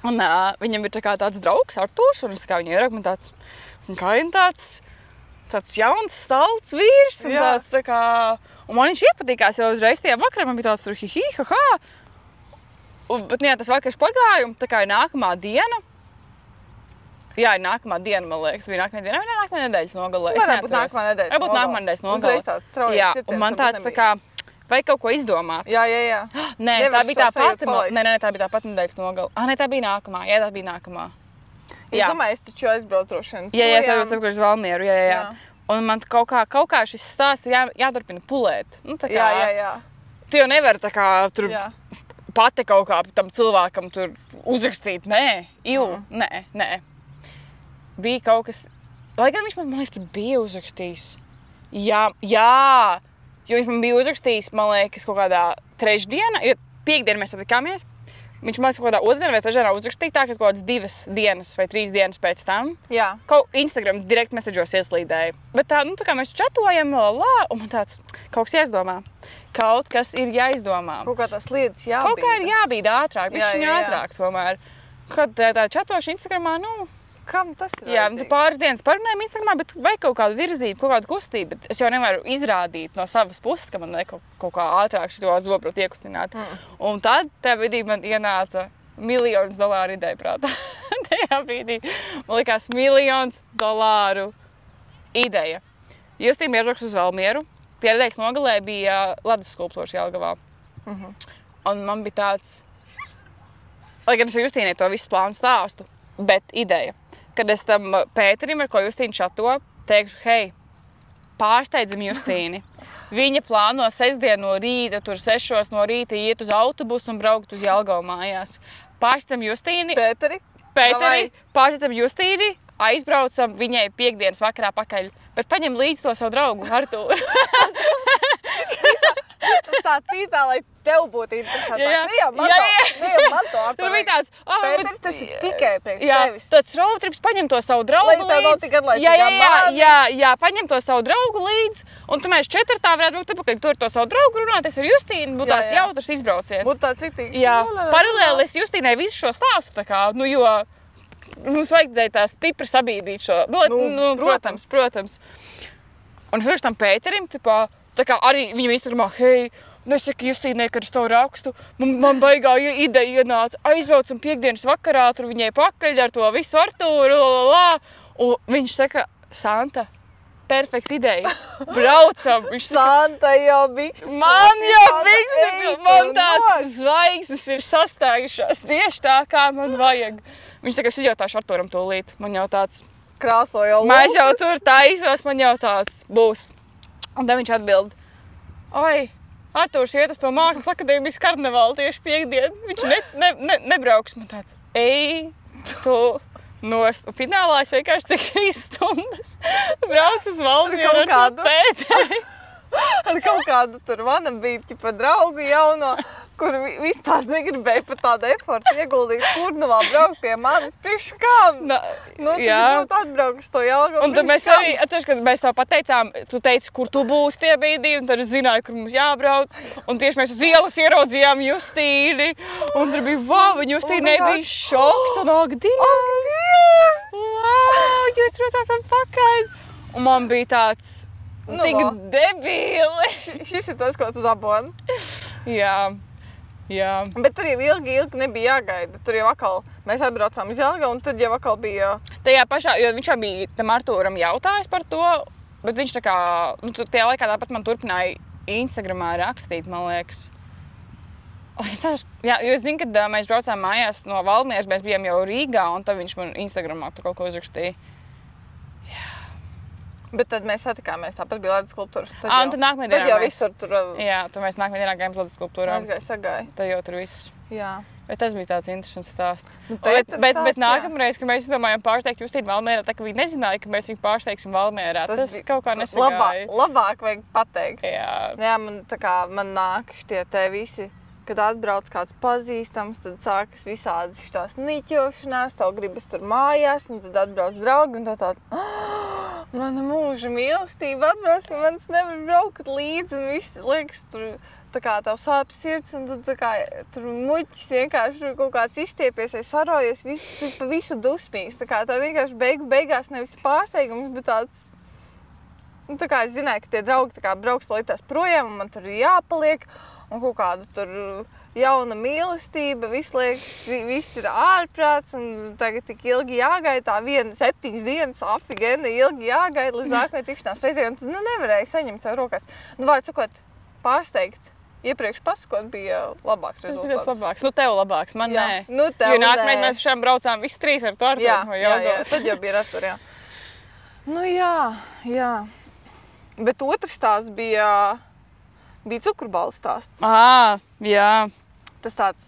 Un viņam ir tāds draugs, Artūrs, un es viņu ieraku, man tāds jauns, stalts vīrs, un tāds tā kā... Un man viņš iepatīkās jau uzreiz tajā vakarā, man bija tāds tur hi-hi, ha-ha. Bet jā, tas vakars pagāja, un tā kā ir nākamā diena. Jā, ir nākamā diena, man liekas. Bija nākamā diena, vai nākamā nedēļas nogalē? Varbūt nākamā nedēļas nogalē. Varbūt nākamā nedēļas nogalē. Uzreiz tāds straujas jā, cirtiens, un man tāds tā kā, vajag kaut ko izdomāt. Jā. Nē, tā bija tā pati. Nē, tā bija tā pati nedēļas nogalē. Nē, tā bija nākamā. Jā, tā bija nākamā. Es domāju, es taču aizbraucu droši vien. Jā, tā bija uz Valmieru, jā. Un man kaut kā šis stāsts jāturpina pulēt. Nu, tā kā, jā. Tu jau nevari tā kā tur... Pati kaut kā tam cilvēkam tur uzrakstīt. Nē. Bija kaut kas... Lai gan viņš man liekas, pat bija uzrakstījis. Jā. Jo viņš man bija uzrakstījis, man liekas, kaut kādā trešdienā, jo piekdienu mēs satikāmies. Viņš man liekas, kaut kādā otrdienā vai trešdienā uzrakstīja tā, ka kaut kādas 2 dienas vai 3 dienas pēc tam. Jā. Instagram direct message'os ieslīdēja. Bet tā kā mēs čatojam, un man tāds kaut kas jāizdomā. Kaut kas ir jāizdomā. Kaut kā tās lietas jābīda. Kaut kā ir jābīda ātrāk, bišķiņ ātrāk tomēr. Kad tā čatoša Instagramā, kam tas ir jā, vajadzīgs? Tu pāris dienas parunājam Instagramā, bet vajag kaut kādu virzību, kaut kādu kustību. Bet es jau nevaru izrādīt no savas puses, ka man kaut kā ātrāk šito zobrot iekustināt. Un tad tajā brīdī man ienāca $1,000,000 ideja prātā. Tajā brīdī man likās $1,000,000 ideja. Justīna iebrauks uz Valmieru. Tie nedēļas nogalē bija ledus skulptūras Jelgavā. Un man bija tāds, lai gan es Justīnai to visu plānu stāstu, bet ideja, kad es tam Pēterim, ar ko Justīna čato, teikšu, hei, pārsteidzam Justīni. Viņa plāno sestdienu no rīta, tur 6 no rīta iet uz autobusu un braukt uz Jelgavu mājās. Pārsteidzam Justīni. Pēteri, pārsteidzam Justīni, aizbraucam viņai piekdienas vakarā pakaļ. Bet paņem līdzi to savu draugu, Artūru. Tas tā tītā, lai tev būtu interesantāk. Ne jau man to Artūru. Tur bija tāds, Pēteri, tas ir tikai priekš tevis. Tāds roadtrips, paņem to savu draugu līdzi. Lai tev nav tik garlaicīgā māja. Jā, paņem to savu draugu līdzi. Un tu mēs 4 varētu braukt atpakaļ, tur to savu draugu runāties ar Justīnu. Būtu tāds jautrs izbrauciens. Būtu tāds riktīgs. Jā, paralēli es Justīnai visu šo stāstu tā kā, jo... Mums vajadzēja tā stipri sabīdīt šo. Protams. Un es tam Pēterim, tā kā arī viņam izturmā, hei, nesaki Justīnai, kad es tavu rakstu, man baigā ideja ienāca, aizbraucam piekdienas vakarā, tur viņai pakaļ ar to visu Artūru, Un viņš saka, Santa, perfekta ideja. Braucam. Santa jau bikses. Man tāds zvaigznes ir sastājušās tieši tā, kā man vajag. Viņš saka, es uzjautāšu Arturam tūlīt. Man jau tāds... Krāso jau lūkas. Mēs jau tur taisos, man jau tāds būs. Un tad viņš atbild, oi, Arturs iet uz to mākslas akadēmijas karnevālu tieši piekdien. Viņš nebrauks. Man tāds, ej, tu nost. Un finālā es vienkārši tik 3 stundas braucu uz Valmieru ar to pētēju. Ar kaut kādu tur vanabīti pa draugu jauno, kur vispār negribēja pat tādu efortu ieguldīt, kur nu vēl braukt pie manis priekš kam. Nu, tas būtu atbraukt to Jelgavu. Un tad mēs arī, atceries, kad mēs tev pateicām, tu teici, kur tu būsi tie brīdī, un tad es zināju, kur mums jābrauc. Un tieši mēs uz ielas ieraudzījām Justīni, un tur bija, wow, un Justīnei bija šoks, un ak, Dievs! Wow, jūs braucāt atpakaļ! Un man bija tāds... Tik debīli! Šis ir tas, ko tu daboni. Jā. Bet tur jau ilgi nebija jāgaida. Tur jau atkal mēs atbraucām uz Jelgavu, un tad jau atkal bija... Tajā pašā, jo viņš jau bija tam Artūram jautājis par to, bet viņš tā kā... Nu, tajā laikā tāpat man turpināja Instagramā rakstīt, man liekas. Jā, jo es zinu, kad mēs braucām mājās no Valmieras, mēs bijām jau Rīgā, un tad viņš man Instagramā tur kaut ko uzrakstīja. Bet tad mēs satikāmies, tāpat bija ledus skulptūras. Un tad nākamajā dienā tad jau visur tur... Jā, tad mēs nākamajā dienā gājām ledus skulptūrām. Sagāja. Tad jau tur viss. Jā. Bet tas bija tāds interesants stāsts. Nu, bet nākamreiz, kad mēs domājam pārsteigt Justīnu Valmierā, tā ka viņi nezināja, ka mēs viņu pārsteigsim Valmierā. Tas kaut kā nesagāja. Labāk vajag pateikt. Jā, man nāk šitie te visi, kad atbrauc kāds pazīstams, tad sākas visādas šitās niķošanās, tev gribas tur mājās, un tad atbrauc draugi, un tāds... Mana mūža mīlestība atbrauc pie manis, nevar braukt līdzi, un viss liekas tur tā kā tev sāp sirds, un tu tā kā tur muļķis vienkārši kaut kāds izstiepies vai sarojies, tu esi pa visu dusmīgs, tā kā tev vienkārši beigās nevis pārsteigums, bet tāds, nu tā kā es zināju, ka tie draugi tā kā brauks līdz projām, un man tur ir jāpaliek, un kaut kāda tur jauna mīlestība, viss ir ārprāts, un tagad tik ilgi jāgaida, tā 7 dienas afigeni ilgi jāgaida līdz nākamajai tikšanās reizē, un tad nevarēja saņemt sev rokās. Nu, vārds sakot, pārsteigt, iepriekš pasakot, bija labāks rezultāts. Tas labāks. Nu, tev labāks, man nē. Nu, tev jo nākamais mēs šām braucām visi 3 ar to Arturu. Jā, tad jau bija Artur, jā. Nu, jā. Bet otrs stāsts bija cukurbalu stāsts. Jā. Tas tāds,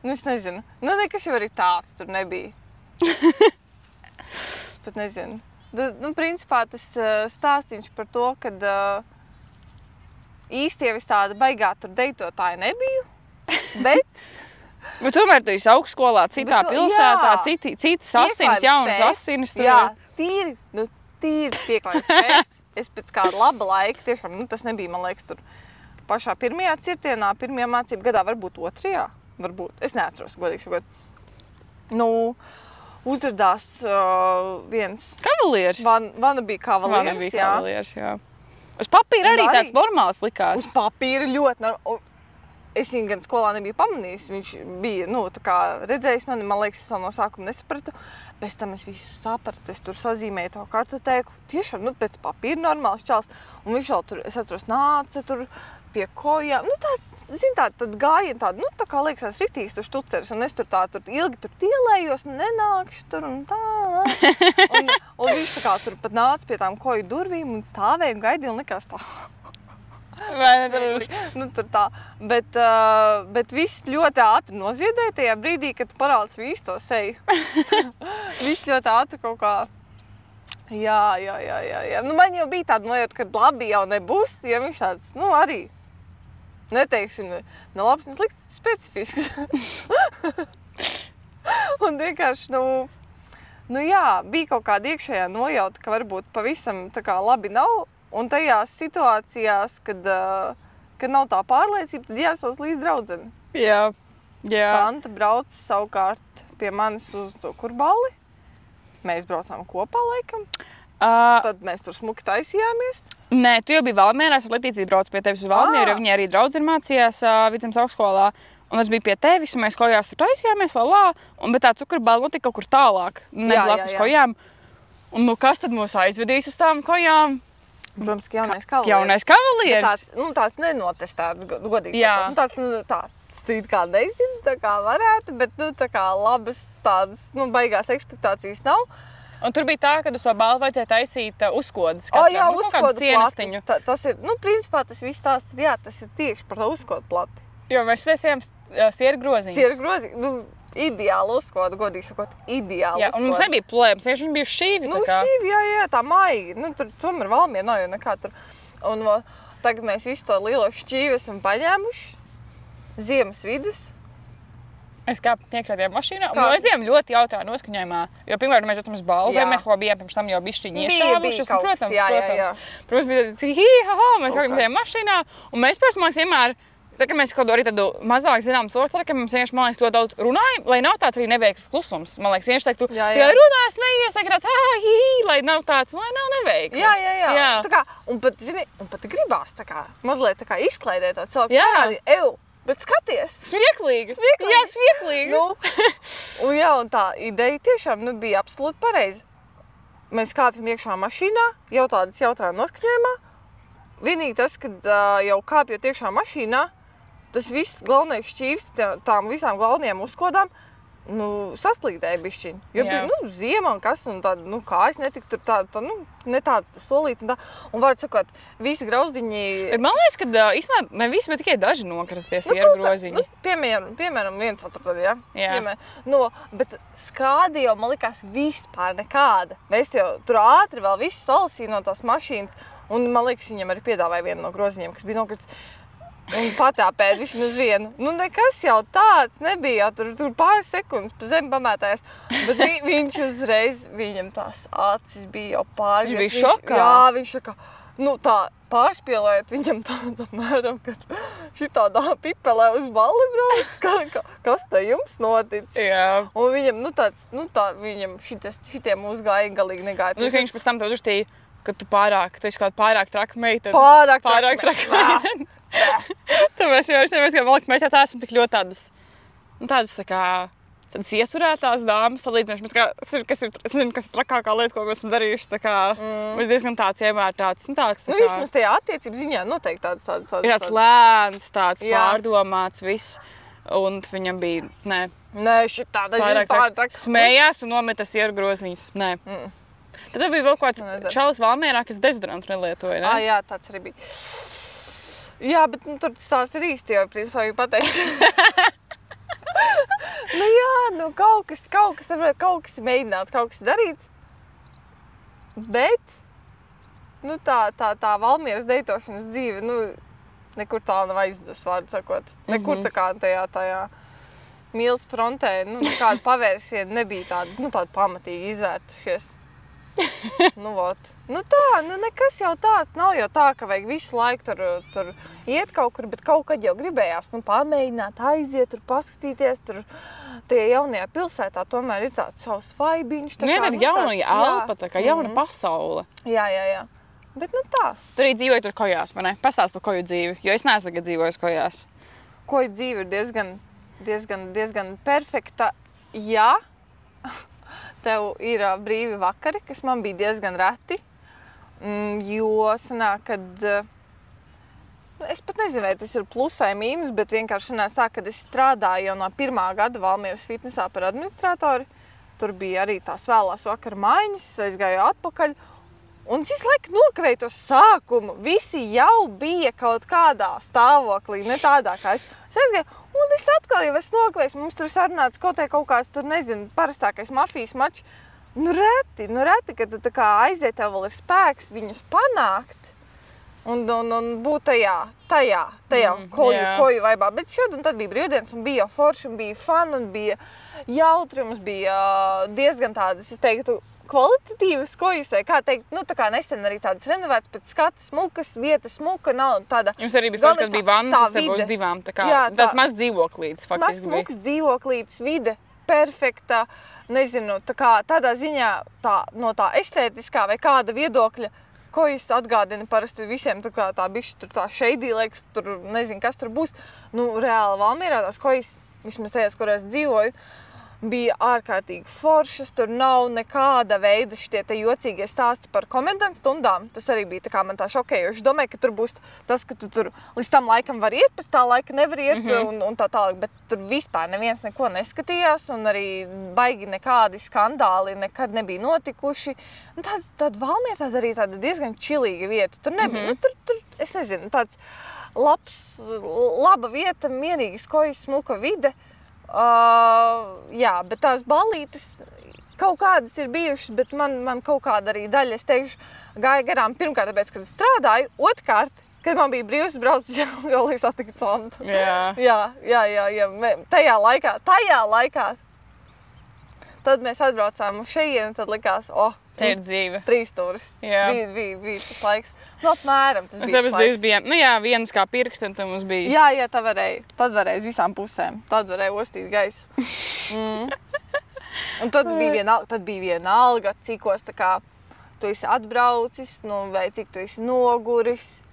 es nezinu, nekas jau arī tāds tur nebija. Es pat nezinu. Principā tas stāstīns par to, kad īsti jau es tāda baigā tur deitotāja nebiju, bet... Bet tomēr tu esi augstskolā, citā pilsētā, citas asinis, jaunas asinis. Jā, tīri pieklājums pēc. Es pēc kāda laba laika, tiešām, tas nebija, man liekas, tur pašā pirmajā cirtienā, pirmajā mācību gadā, varbūt otrajā, es neatceros, godīgi sakot. Nu, uzradās viens... Kavalieris. Vana bija kavalieris, jā. Uz papīra arī tāds normāls likās. Uz papīra ļoti normāls. Es viņu gan skolā nebiju pamanījis, viņš bija, tā kā redzējis mani, man liekas, es vēl no sākuma nesapratu. Pēc tam es visu sapratu, es tur sazīmēju to kartotēku, tiešām, pēc papīra normāls čals. Un viņš vēl tur, es atceros, nāca tur pie kojām, tad gājienu tādu, tā kā liekas tāds riktīgs tur štuceris, un es tur ilgi tur tielējos, nebūšu tur un tā. Un viņš tā kā tur pat nāca pie tām koju durvīm un stāvēja un gaidīja un likās tā. Tur tā, bet viss ļoti ātri noziedēja tajā brīdī, kad tu parāds visu to seju. Viss ļoti ātri kaut kā, jā. Man jau bija tāda nojauta, ka labi jau nebūs, jo viņš tāds, arī, neteiksim, ne labs, ne slikts, specifisks. Un vienkārši, bija kaut kāda iekšējā nojauta, ka varbūt pavisam tā kā labi nav. Un tajās situācijās, kad nav tā pārliecība, tad jāsauc līdz draudzeni. Jā. Santa brauca savukārt pie manis uz cukurbali. Mēs braucām kopā laikam. Tad mēs tur smuki taisījāmies. Nē, tu jau biji Valmierā, es ar Letīciju braucu pie tevis uz Valmieru, jo viņa arī draudzene mācījās Vidzemes augstskolā. Un es biju pie tevis, un mēs kojās tur taisījāmies, bet tā cukurbala notika kaut kur tālāk, ne blakus kojām. Un nu kas tad mūs aizvedīs uz tām kojām? Protams, ka jaunais Jaunais kavalieris. Tāds nenotestēts, godīgi Jā. sakot. Tāds it kā nezinu, tā kā varētu, bet tā kā labas tādas, baigās ekspektācijas nav. Un tur bija tā, ka uz to balvu vajadzēja taisīt uzkodas. Jā, uzkodu plati. Tas ir, principā tas viss tās ir, tas ir tieši par to uzkodu plati. Jo mēs taisījām sieru groziņus. Sieru groziņu, ideāli uzkodu, godīgi sakot, ideāli Jā, un mums uzkodu. nebija plēmas, tieši viņi bija šķīvi. Šķīvi, jā, tā maigi. Tur tomēr Valmiera nav jau nekā tur. Un tagad mēs visu to lielo šķīvi esam paņēmuši. Ziemas vidus. Es kāpu iekrātajā mašīnā, un mēs bijām ļoti jautrā noskaņojumā. Jo pirmkārt mēs esam uz balvu, mēs kaut ko bijām pirms tam jau bišķiņi iešāvušas. Protams, bija mēs kaut kā tajā mašīnā, un mēs pirms mums vienmēr, tā kā mēs kaut arī tādu mazāk zinām solis, tā kā mums vienkārši, man liekas, ļoti daudz runājam, lai nav tāds arī neveikls klusums. Man liekas, vienkārši teiktu, runā, smejies, lai nav tāds, lai nav neveikls. Jā. Tā kā, un pat gribās tā kā, mazliet tā kā izklaidēt tā cilvēku parādi, bet skaties! Smieklīgi! Jā, smieklīgi! Un tā ideja tiešām bija absolūti pareiza. Mēs kāpjam iekšā mašīnā, jau tādas jautrā noskaņojumā. Vienīgi tas, kad jau kāpjot iekšā mašīnā, tas viss galvenais šķīvs tām visām galvenajām uzkodām saslīdēja bišķiņ. Jo bija ziema un kas, un tāda, kājas netika tur tāda, ne tāds tas solīts un tā. Un var sakot, visi grauzdiņi... Bet man liekas, ka īstenībā ne visi, bet tikai daži nokraties sieru groziņi. Piemēram, viens atradod, jā. Bet skādi jau, man likās, vispār nekāda. Mēs jau tur ātri vēl visu salasīja no tās mašīnas, un man liekas, viņam arī piedāvāja vienu no groziņiem, kas bija nokratis. Un patāpēt vismaz vienu. Nekas jau tāds nebija, tur pāris sekundes pa zemi pamētājās. Bet viņš uzreiz, viņam tās acis bija jau pāris. Viņš bija šokā? Jā, viņš šokā. Tā pārspielējot viņam tāda mēram, ka šitādā pipelē uz balli brauc. Kas te jums notic? Jā. Un viņam, viņam šitiem uzgāja galīgi negāja. Viņš pēc tam te uzrakstīja, ka tu esi kaut pārāk traka meitene. Pārāk traka meitene. Tāpēc mēs jau tā esam tik ļoti tādas tādas ieturētās dāmas salīdzinoši, kas ir trakākā lieta, ko mēs esam darījuši, mēs diezgan tāds iemērtāts. Vismaz tajā attiecību ziņā noteikti tāds. Ir tāds lēns, tāds pārdomāts viss, un viņam bija, Nē, šitāda pārāk smējās un nometa sieru groziņus. Nē. Tad bija vēl kaut kāds čalis Valmierā, kas dezodorantu nelietoja, ne? Jā, tāds arī bija. Jā, bet tur tās ir īsti jau, principā, viņa pateica. Kaut kas ir mēģināts, kaut kas ir darīts. Bet, tā Valmieras deitošanas dzīve, nekur tā nav aizdas, vārdu sakot. Nekur tā kā tajā mīlas frontē, kāda pavērsiena nebija tāda pamatīgi izvērtušies. Nekas jau tāds nav jau tā, ka vajag visu laiku tur iet kaut kur, bet kaut kad jau gribējās pamēģināt, aiziet, tur paskatīties, tur tie jaunajā pilsētā tomēr ir tāds savs vaibiņš. Tāda jauna elpa, tā kā jauna pasaule. Jā. Bet tā. Tur arī dzīvoja tur kojās, vai ne? Pastāst par koju dzīvi, jo es neesmu tagad dzīvojis kojās. Koju dzīve ir diezgan perfekta, jā. Tev ir brīvi vakari, kas man bija diezgan reti, jo sanāk, kad es pat nezinu, vai tas ir plus vai mīnus, bet vienkārši sanāk tā, kad es strādāju jau no 1. gada Valmieras fitnesā par administratori. Tur bija arī tās vēlās vakara maiņas, es aizgāju atpakaļ. Un es visu laiku nokavēju to sākumu. Visi jau bija kaut kādā stāvoklī, ne tādā kā es. Es aizgāju, un es atkal jau esmu nokavējis. Mums tur sarunāts kaut kāds, tur nezinu, parastākais mafijas mačs. Reti, kad tu tā kā aiziet, tev vēl ir spēks viņus panākt. Un būt tajā koju vaibā. Bet šodien tad bija brīvdienas, un bija forši, un bija fun, un bija jautri, mums bija diezgan tādas, es teiktu, kvalitatīvas kojas, vai kā teikt, tā kā nesen arī tādas renovētas, pēc skata smukas, vieta smuka, nav tāda... Jums arī bija forši, kad bija vannas, es te būs divām, tāds mazs dzīvoklītis faktiski bija. Mazs smuks dzīvoklītis, vide perfekta, nezinu, tādā ziņā no tā estētiskā vai kāda viedokļa, kojas atgādina parasti visiem, tā bišķi, tur tā shady liekas, tur nezinu, kas tur būs. Reāli Valmierā tās kojas, vismaz tajās, kurās dzīvoju, bija ārkārtīgi foršas, tur nav nekāda veida šitie te jocīgie stāsti par komendantu stundām. Tas arī bija tā kā man tā šokējoši. Es domāju, ka tur būs tas, ka tu tur līdz tam laikam var iet, pēc tā laika nevar iet un tā tālāk, bet tur vispār neviens neko neskatījās un arī baigi nekādi skandāli nekad nebija notikuši. Un tāda Valmiera tāda arī tāda diezgan čilīga vieta. Tur nebija, nu tur, es nezinu, tāds laba vieta, mierīgi skojas, smuka vide. Jā, bet tās ballītes kaut kādas ir bijušas, bet man kaut kāda arī daļa, es teikšu, gāja garām pirmkārt, tāpēc, kad es strādāju, otrkārt, kad man bija brīvs braucis Jelgavā satikt Santu. Jā. Tajā laikā. Tad mēs atbraucām uz šejienu, tad likās, te ir dzīve. 3 stūris. Bija tas laiks. Nu, apmēram tas bija tas laiks. Bijām, nu jā, vienas kā pirksti, un tad mums bija. Jā, tad varēja uz visām pusēm. Tad varēja ostīt gaisu. Un tad bija vienalga, cikos tā kā tu esi atbraucis, nu, vai cik tu esi noguris.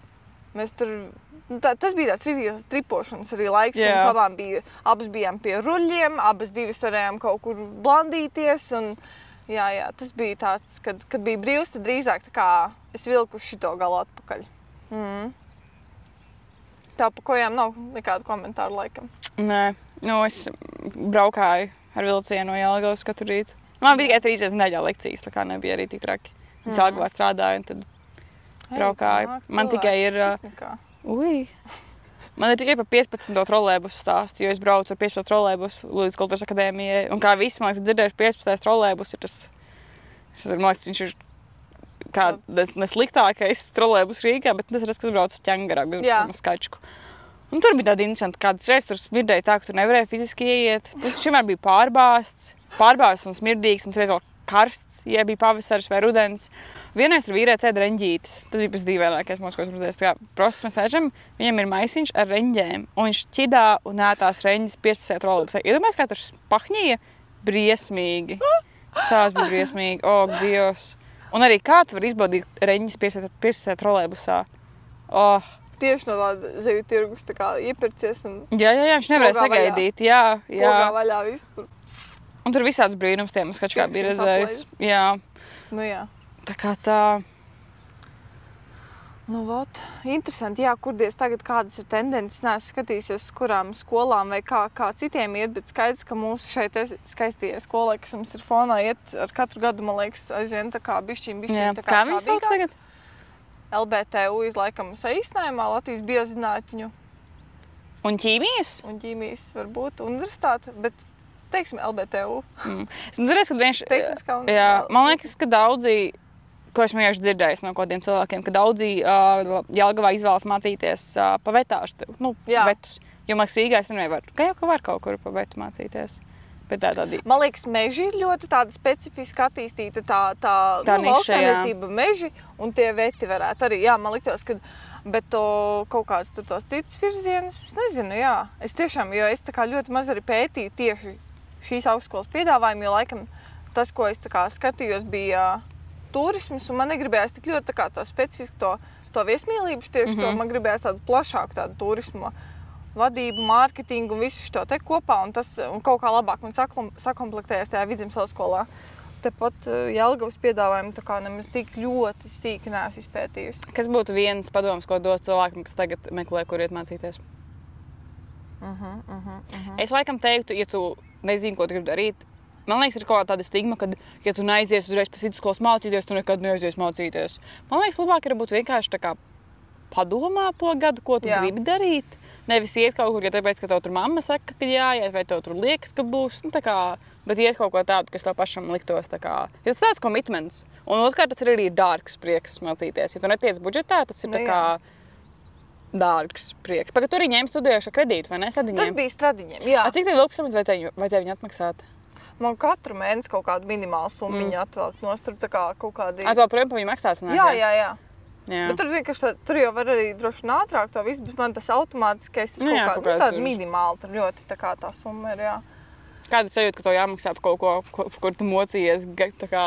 Mēs tur, tas bija tāds tripošanas arī laiks, kad mums abas bijām pie ruļļiem, abas divas varējām kaut kur blandīties. Un, jā, tas bija tāds, kad bija brīvs, tad drīzāk tā kā es vilku šito galu atpakaļ. Tā pa kojām nav nekādu komentāru laikam. Nē, nu es braukāju ar vilcienu no Jelgavas katru rītu. Man bija tikai 3 reizes nedēļā lekcijas, tā kā nebija arī tik traki. Es Jelgavā strādāju un tad braukāju. Man tikai ir... Man ir tikai pa 15. trolejbusu stāstu, jo es braucu ar 15. trolejbusu līdz Kultūras akadēmijai. Un kā visi, man liekas, dzirdējuši 15. trolejbus ir tas... Man liekas, viņš ir kā nesliktākais trolejbus Rīgā, bet tas ir tas, kas brauc uz ķengarāk, bez skačku. Un tur bija tāda interesanta, kādas reizes tur smirdēja tā, ka tur nevarēja fiziski ieiet. Tas vienmēr bija pārbāsts un smirdīgs, un reiz vēl karsts, ja bija pavasaris vai rudens. Vienreiz tur vīrēja cēda reņģītes. Tas bija pēc dīvainākais mūsu, ko es redzēju. Tā kā prosti mēs sēžam, viņam ir maisiņš ar reņģēm, un viņš ķidā un ētās reņģis 15. trolejbusā. Iedomājies, kā tur pahņīja briesmīgi. Tās bija briesmīgi, Dievs. Un arī kā tu var izbaudīt reņģis 15. trolejbusā? Tieši no tāda zivju tirgus tā kā iepircies un... Jā, viņš nevarēja sagaidīt, jā. Pogā vaļā viss tur. Un tur visāds brīnums tiem, kas kā bija redzējis. Jā. Nu jā. Tā kā tā... Nu, vot, interesanti, jā, kurdies tagad kādas ir tendences, neesmu skatījusies, kurām skolām vai kā citiem iet, bet skaidrs, ka mūsu šeit skaistajai skolai, kas mums ir fonā, iet ar katru gadu, man liekas, aizvien tā kā bišķiņ tā kā kā viņi sauc tagad? LBTU izlaikam saīsinājumā Latvijas biozinātņu. Un ķīmijas? Un ķīmijas varbūt universitāte, bet teiksim LBTU. Es nezinu, kad viņš... Tehniskā un... Jā, man liekas, ka daudzi, ko esmu vienkārši dzirdējis no kādiem cilvēkiem, ka daudzi Jelgavā izvēlas mācīties pa vetāšu, vetus. Jo, man liekas, Rīgā es nevar, ka var kaut kur pa vetu mācīties. Man liekas, meži ir ļoti tāda specifiski attīstīta tā lauksaimniecība meži, un tie veti varētu arī, jā, man liktos, ka, bet kaut kāds tur tos cits virzienus, es nezinu, jā. Es tiešām, jo es tā kā ļoti maz arī pētīju tieši šīs augstskolas piedāvājumu, jo laikam tas, ko es tā kā skatījos, bija turisms, un man negribējās tik ļoti tā kā tā specifiski to viesmīlības tieši to, man gribējās tādu plašāku tādu turismu vadību, mārketingu un visu šo te kopā, un kaut kā labāk man sakomplektējās tajā Vidzemes skolā. Tepat Jelgavas piedāvājumu tā kā nemaz tik ļoti sīki neesmu izpētījusi. Kas būtu viens padoms, ko dot cilvēkam, kas tagad meklē, kur iet mācīties? Es laikam teiktu, ja tu nezini, ko tu gribi darīt, man liekas, ir kaut kāda stigma, ka, ja tu neaizies uzreiz pēc vidusskolas mācīties, tu nekad neaizies mācīties. Man liekas, labāk ir būt vienkārši tā kā padomāt to gadu, ko tu gribi darīt. Nevis iet kaut kur, ja tāpēc, ka tev tur mamma saka, ka jāiet, vai tev tur liekas, ka būs, nu tā kā, bet iet kaut ko tādu, kas tev pašam liktos, tā kā, jo tas tāds komitments. Un otrkārt, tas ir arī dārgs prieks mācīties. Ja tu netiec budžetā, tas ir tā kā dārgs prieks. Pagad tu arī ņēmi studējuši kredītu, vai ne, Stradiņiem? Tas bija Stradiņiem, jā. Cik tev 12 vajadzēja viņu atmaksāt? Man katru mēnesi kaut kādu minimālu summiņu atvēlkt nostur, tā kā kaut kādi... Tu vēl projām pa viņu maksās, ne? Jā. Bet tur vienkārši tur jau var arī droši ātrāk to visu, bet man tas automātiskais ir kaut kāda minimāla, tur ļoti tā kā tā summa ir, jā. Kāda sajūta, ka tev jāmaksā par kaut ko, kur tu mocījies, tā kā...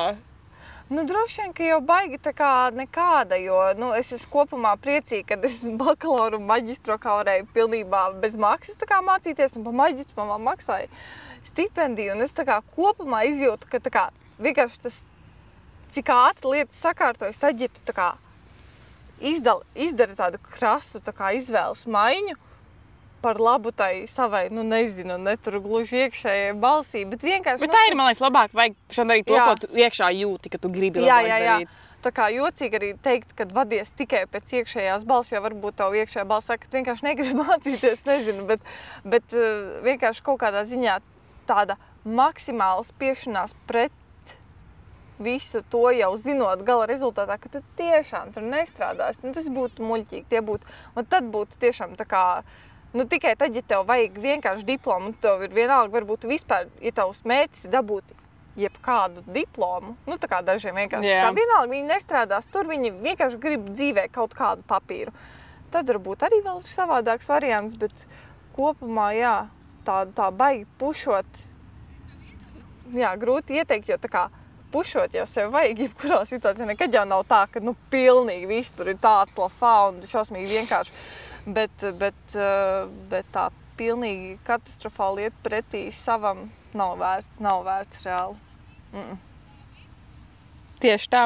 Nu, droši vien, ka jau baigi tā kā nekāda, jo, es esmu kopumā priecīga, kad es bakalauru un maģistro kā varēju pilnībā bez maksas tā kā mācīties, un pa maģistru man vēl maksāja. stipendiju, un es tā kā kopumā izjūtu, ka tā kā vienkārši tas, cik ātri lietas sakārtojas, tad, ja tu tā kā izdara tādu krasu tā kā izvēles maiņu par labu tai savai, nu nezinu, ne tur gluži iekšējai balsī, bet vienkārši... Bet tā ir, man liekas, labāk vajag šodien darīt to, ko tu iekšā jūti, ka tu gribi labāk darīt. Tā kā jocīgi arī teikt, ka vadies tikai pēc iekšējās balss, jo varbūt tavu iekšējā balss saka, ka tu vienkārši negribi mācīties, nezinu, bet vienkārši kaut kādā ziņā tāda maksimāla spiešanās pret visu to jau zinot gala rezultātā, ka tu tiešām tur nestrādāsi. Nu, tas būtu muļķīgi, un tad būtu tiešām tā kā, nu tikai tad, ja tev vajag vienkārši diplomu, un tev ir vienalga, varbūt vispār, ja tavs mērķis ir dabūt jebkādu diplomu, nu tā kā dažiem vienkārši, kā vienalga viņi nestrādās, tur viņi vienkārši grib dzīvē kaut kādu papīru. Tad varbūt arī vēl savādāks variants, bet kopumā, jā, tā baigi pušot, jā, grūti ieteikt, jo tā kā pušot jau sev vajag jebkurā situācijā, nekad jau nav tā, ka, nu, pilnīgi viss tur ir tāds lafā un šausmīgi vienkārši, bet tā pilnīgi katastrofāli iet pretī savam nav vērts reāli. Tieši tā.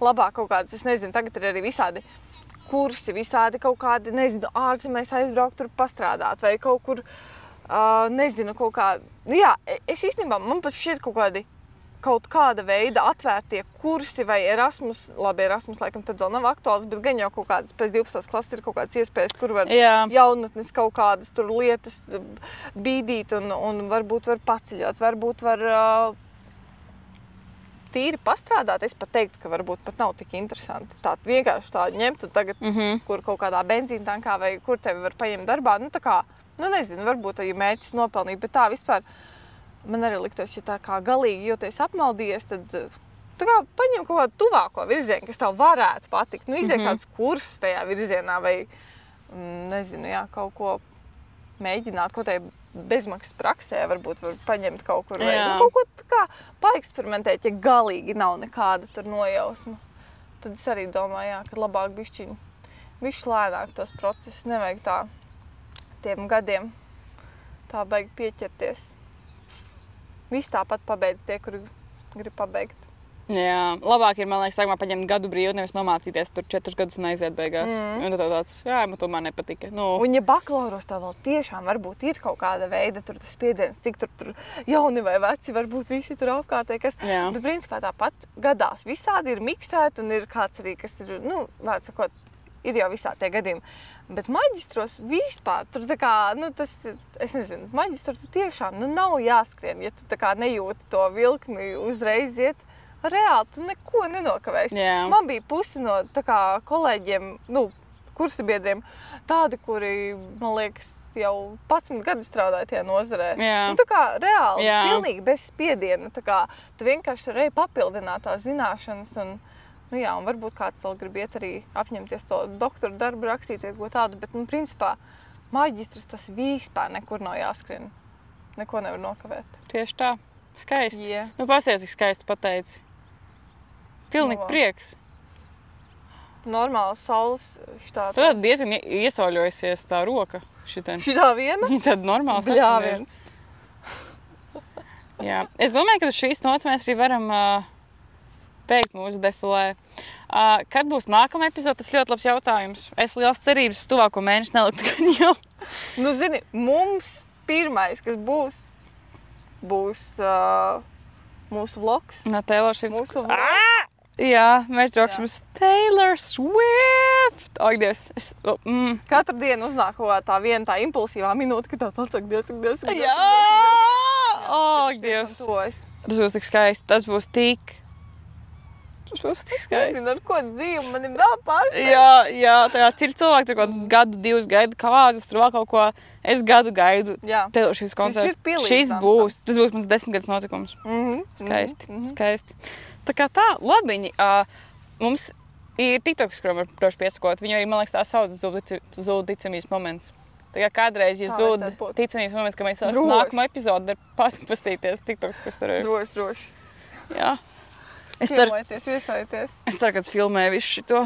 Labāk kaut kādas, es nezinu, tagad ir arī visādi kursi, visādi kaut kādi, nezinu, ārzemēs aizbraukt tur pastrādāt vai kaut kur, nezinu, kaut kā, jā, es īstenībā, man pat šķiet kaut kāda veida atvērtie kursi vai Erasmus, labi, Erasmus laikam tad vēl nav aktuāls, bet gan jau kaut kādas pēc 12. klases ir kaut kādas iespējas, kur var jaunatnes kaut kādas tur lietas bīdīt un varbūt var paceļot, varbūt var tīri pastrādāt. Es pat teiktu, ka varbūt pat nav tik interesanti. Tā vienkārši tā ņemt un tagad, kur kaut kādā benzīna tankā vai kur tevi var paņemt darbā, nu tā kā, nu nezinu, varbūt arī mērķis nopelnīt, bet tā vispār man arī liktos, ja tā kā galīgi jūties apmaldījies, tad tā kā paņem kaut kādu tuvāko virzienu, kas tev varētu patikt. Nu, iziet kāds kursus tajā virzienā vai, nezinu, jā, kaut ko mēģināt, kaut tai bezmaksas praksē, varbūt var paņemt kaut kur vai kaut ko tā kā paeksperimentēt, ja galīgi nav nekāda tur nojausma. Tad es arī domāju, jā, ka labāk bišķi lēnāk tos procesus, nevajag tā tiem gadiem tā baigi pieķerties. Viss tāpat pabeidz tie, kuri grib pabeigt. Jā, labāk ir, man liekas, sākumā paņemt gadu brīvu, nevis nomācīties tur 4 gadus un aiziet beigās. Un tad tāds, jā, man tomēr nepatika. Nu. Un ja bakalauros tā vēl tiešām varbūt ir kaut kāda veida tur tas spiediens, cik tur jauni vai veci, varbūt visi tur apkārtēji, kas. Jā. Bet principā tāpat gadās visādi ir miksēti un ir kāds arī, kas ir, nu, vārds sakot, ir jau visā tie gadījumi. Bet maģistros vispār, tur tā kā, nu tas, es nezinu, maģistros tiešām, nu nav jāskrien, ja tu tā kā nejūti to vilkmi uzreiz iet. Reāli, tu neko nenokavēsi. Jā. Man bija pusi no tā kā kolēģiem, nu, kursabiedriem, tādi, kuri, man liekas, jau 11 gadi strādāja tajā nozarē. Jā. Nu, tā kā reāli, pilnīgi bez spiediena, tā kā tu vienkārši vari papildināt tās zināšanas un, nu jā, un varbūt kāds vēl grib iet arī apņemties to doktora darbu rakstīt vai ko tādu, bet, nu, principā, maģistrs tas vispār nekur nav jāskrien. Neko nevar nokavēt. Tieši tā. Skaisti. Yeah. Nu, pasies, cik skaisti pateici. Pilnīgi prieks. Normāli saules šitā. Tu tad diezgan iesoļojusies tā roka šitien. Šitā viena? Viņa tad normāli bļāviens. Jā. Es domāju, ka uz šīs nots mēs arī varam teikt mūsu defilē. Kad būs nākamā epizode, tas ļoti labs jautājums. Es liels cerības uz tuvāko mēnešu neliktu, kad jau. Nu, zini, mums pirmais, kas būs mūsu vlogs. No Taylor Swift. Mūsu vlogs. Jā, mēs brauksim uz Taylor Swift. Ak, Dievs. Katru dienu uznāk tā viena tā impulsīvā minūte, ka tāds atsaka, Dievs. Jā! Ak, Dievs. Tas būs tik skaisti. Tas būs tik skaisti. Es nezinu, ar ko dzīvi man ir vēl pārsteigts. Jā, tā kā ir cilvēki, tur kaut gadu, 2 gaida kāzas, tur vēl kaut ko. Es gadu gaidu Taylor Swift koncertu. Šis būs. Tas būs mans 10 gadus notikums. Skaisti. Tā kā tā, labiņi. Mums ir TikToks, kuram var droši piesakot. Viņu arī, man liekas, tā sauc zūd ticamības moments. Tā kā kādreiz, ja zūd ticamības moments, ka mēs nākamo epizodu var pastīties TikToks, kas tur ir. Droši. Jā. Ciemojieties, viesojieties. Es ceru, ka filmēju visu šito.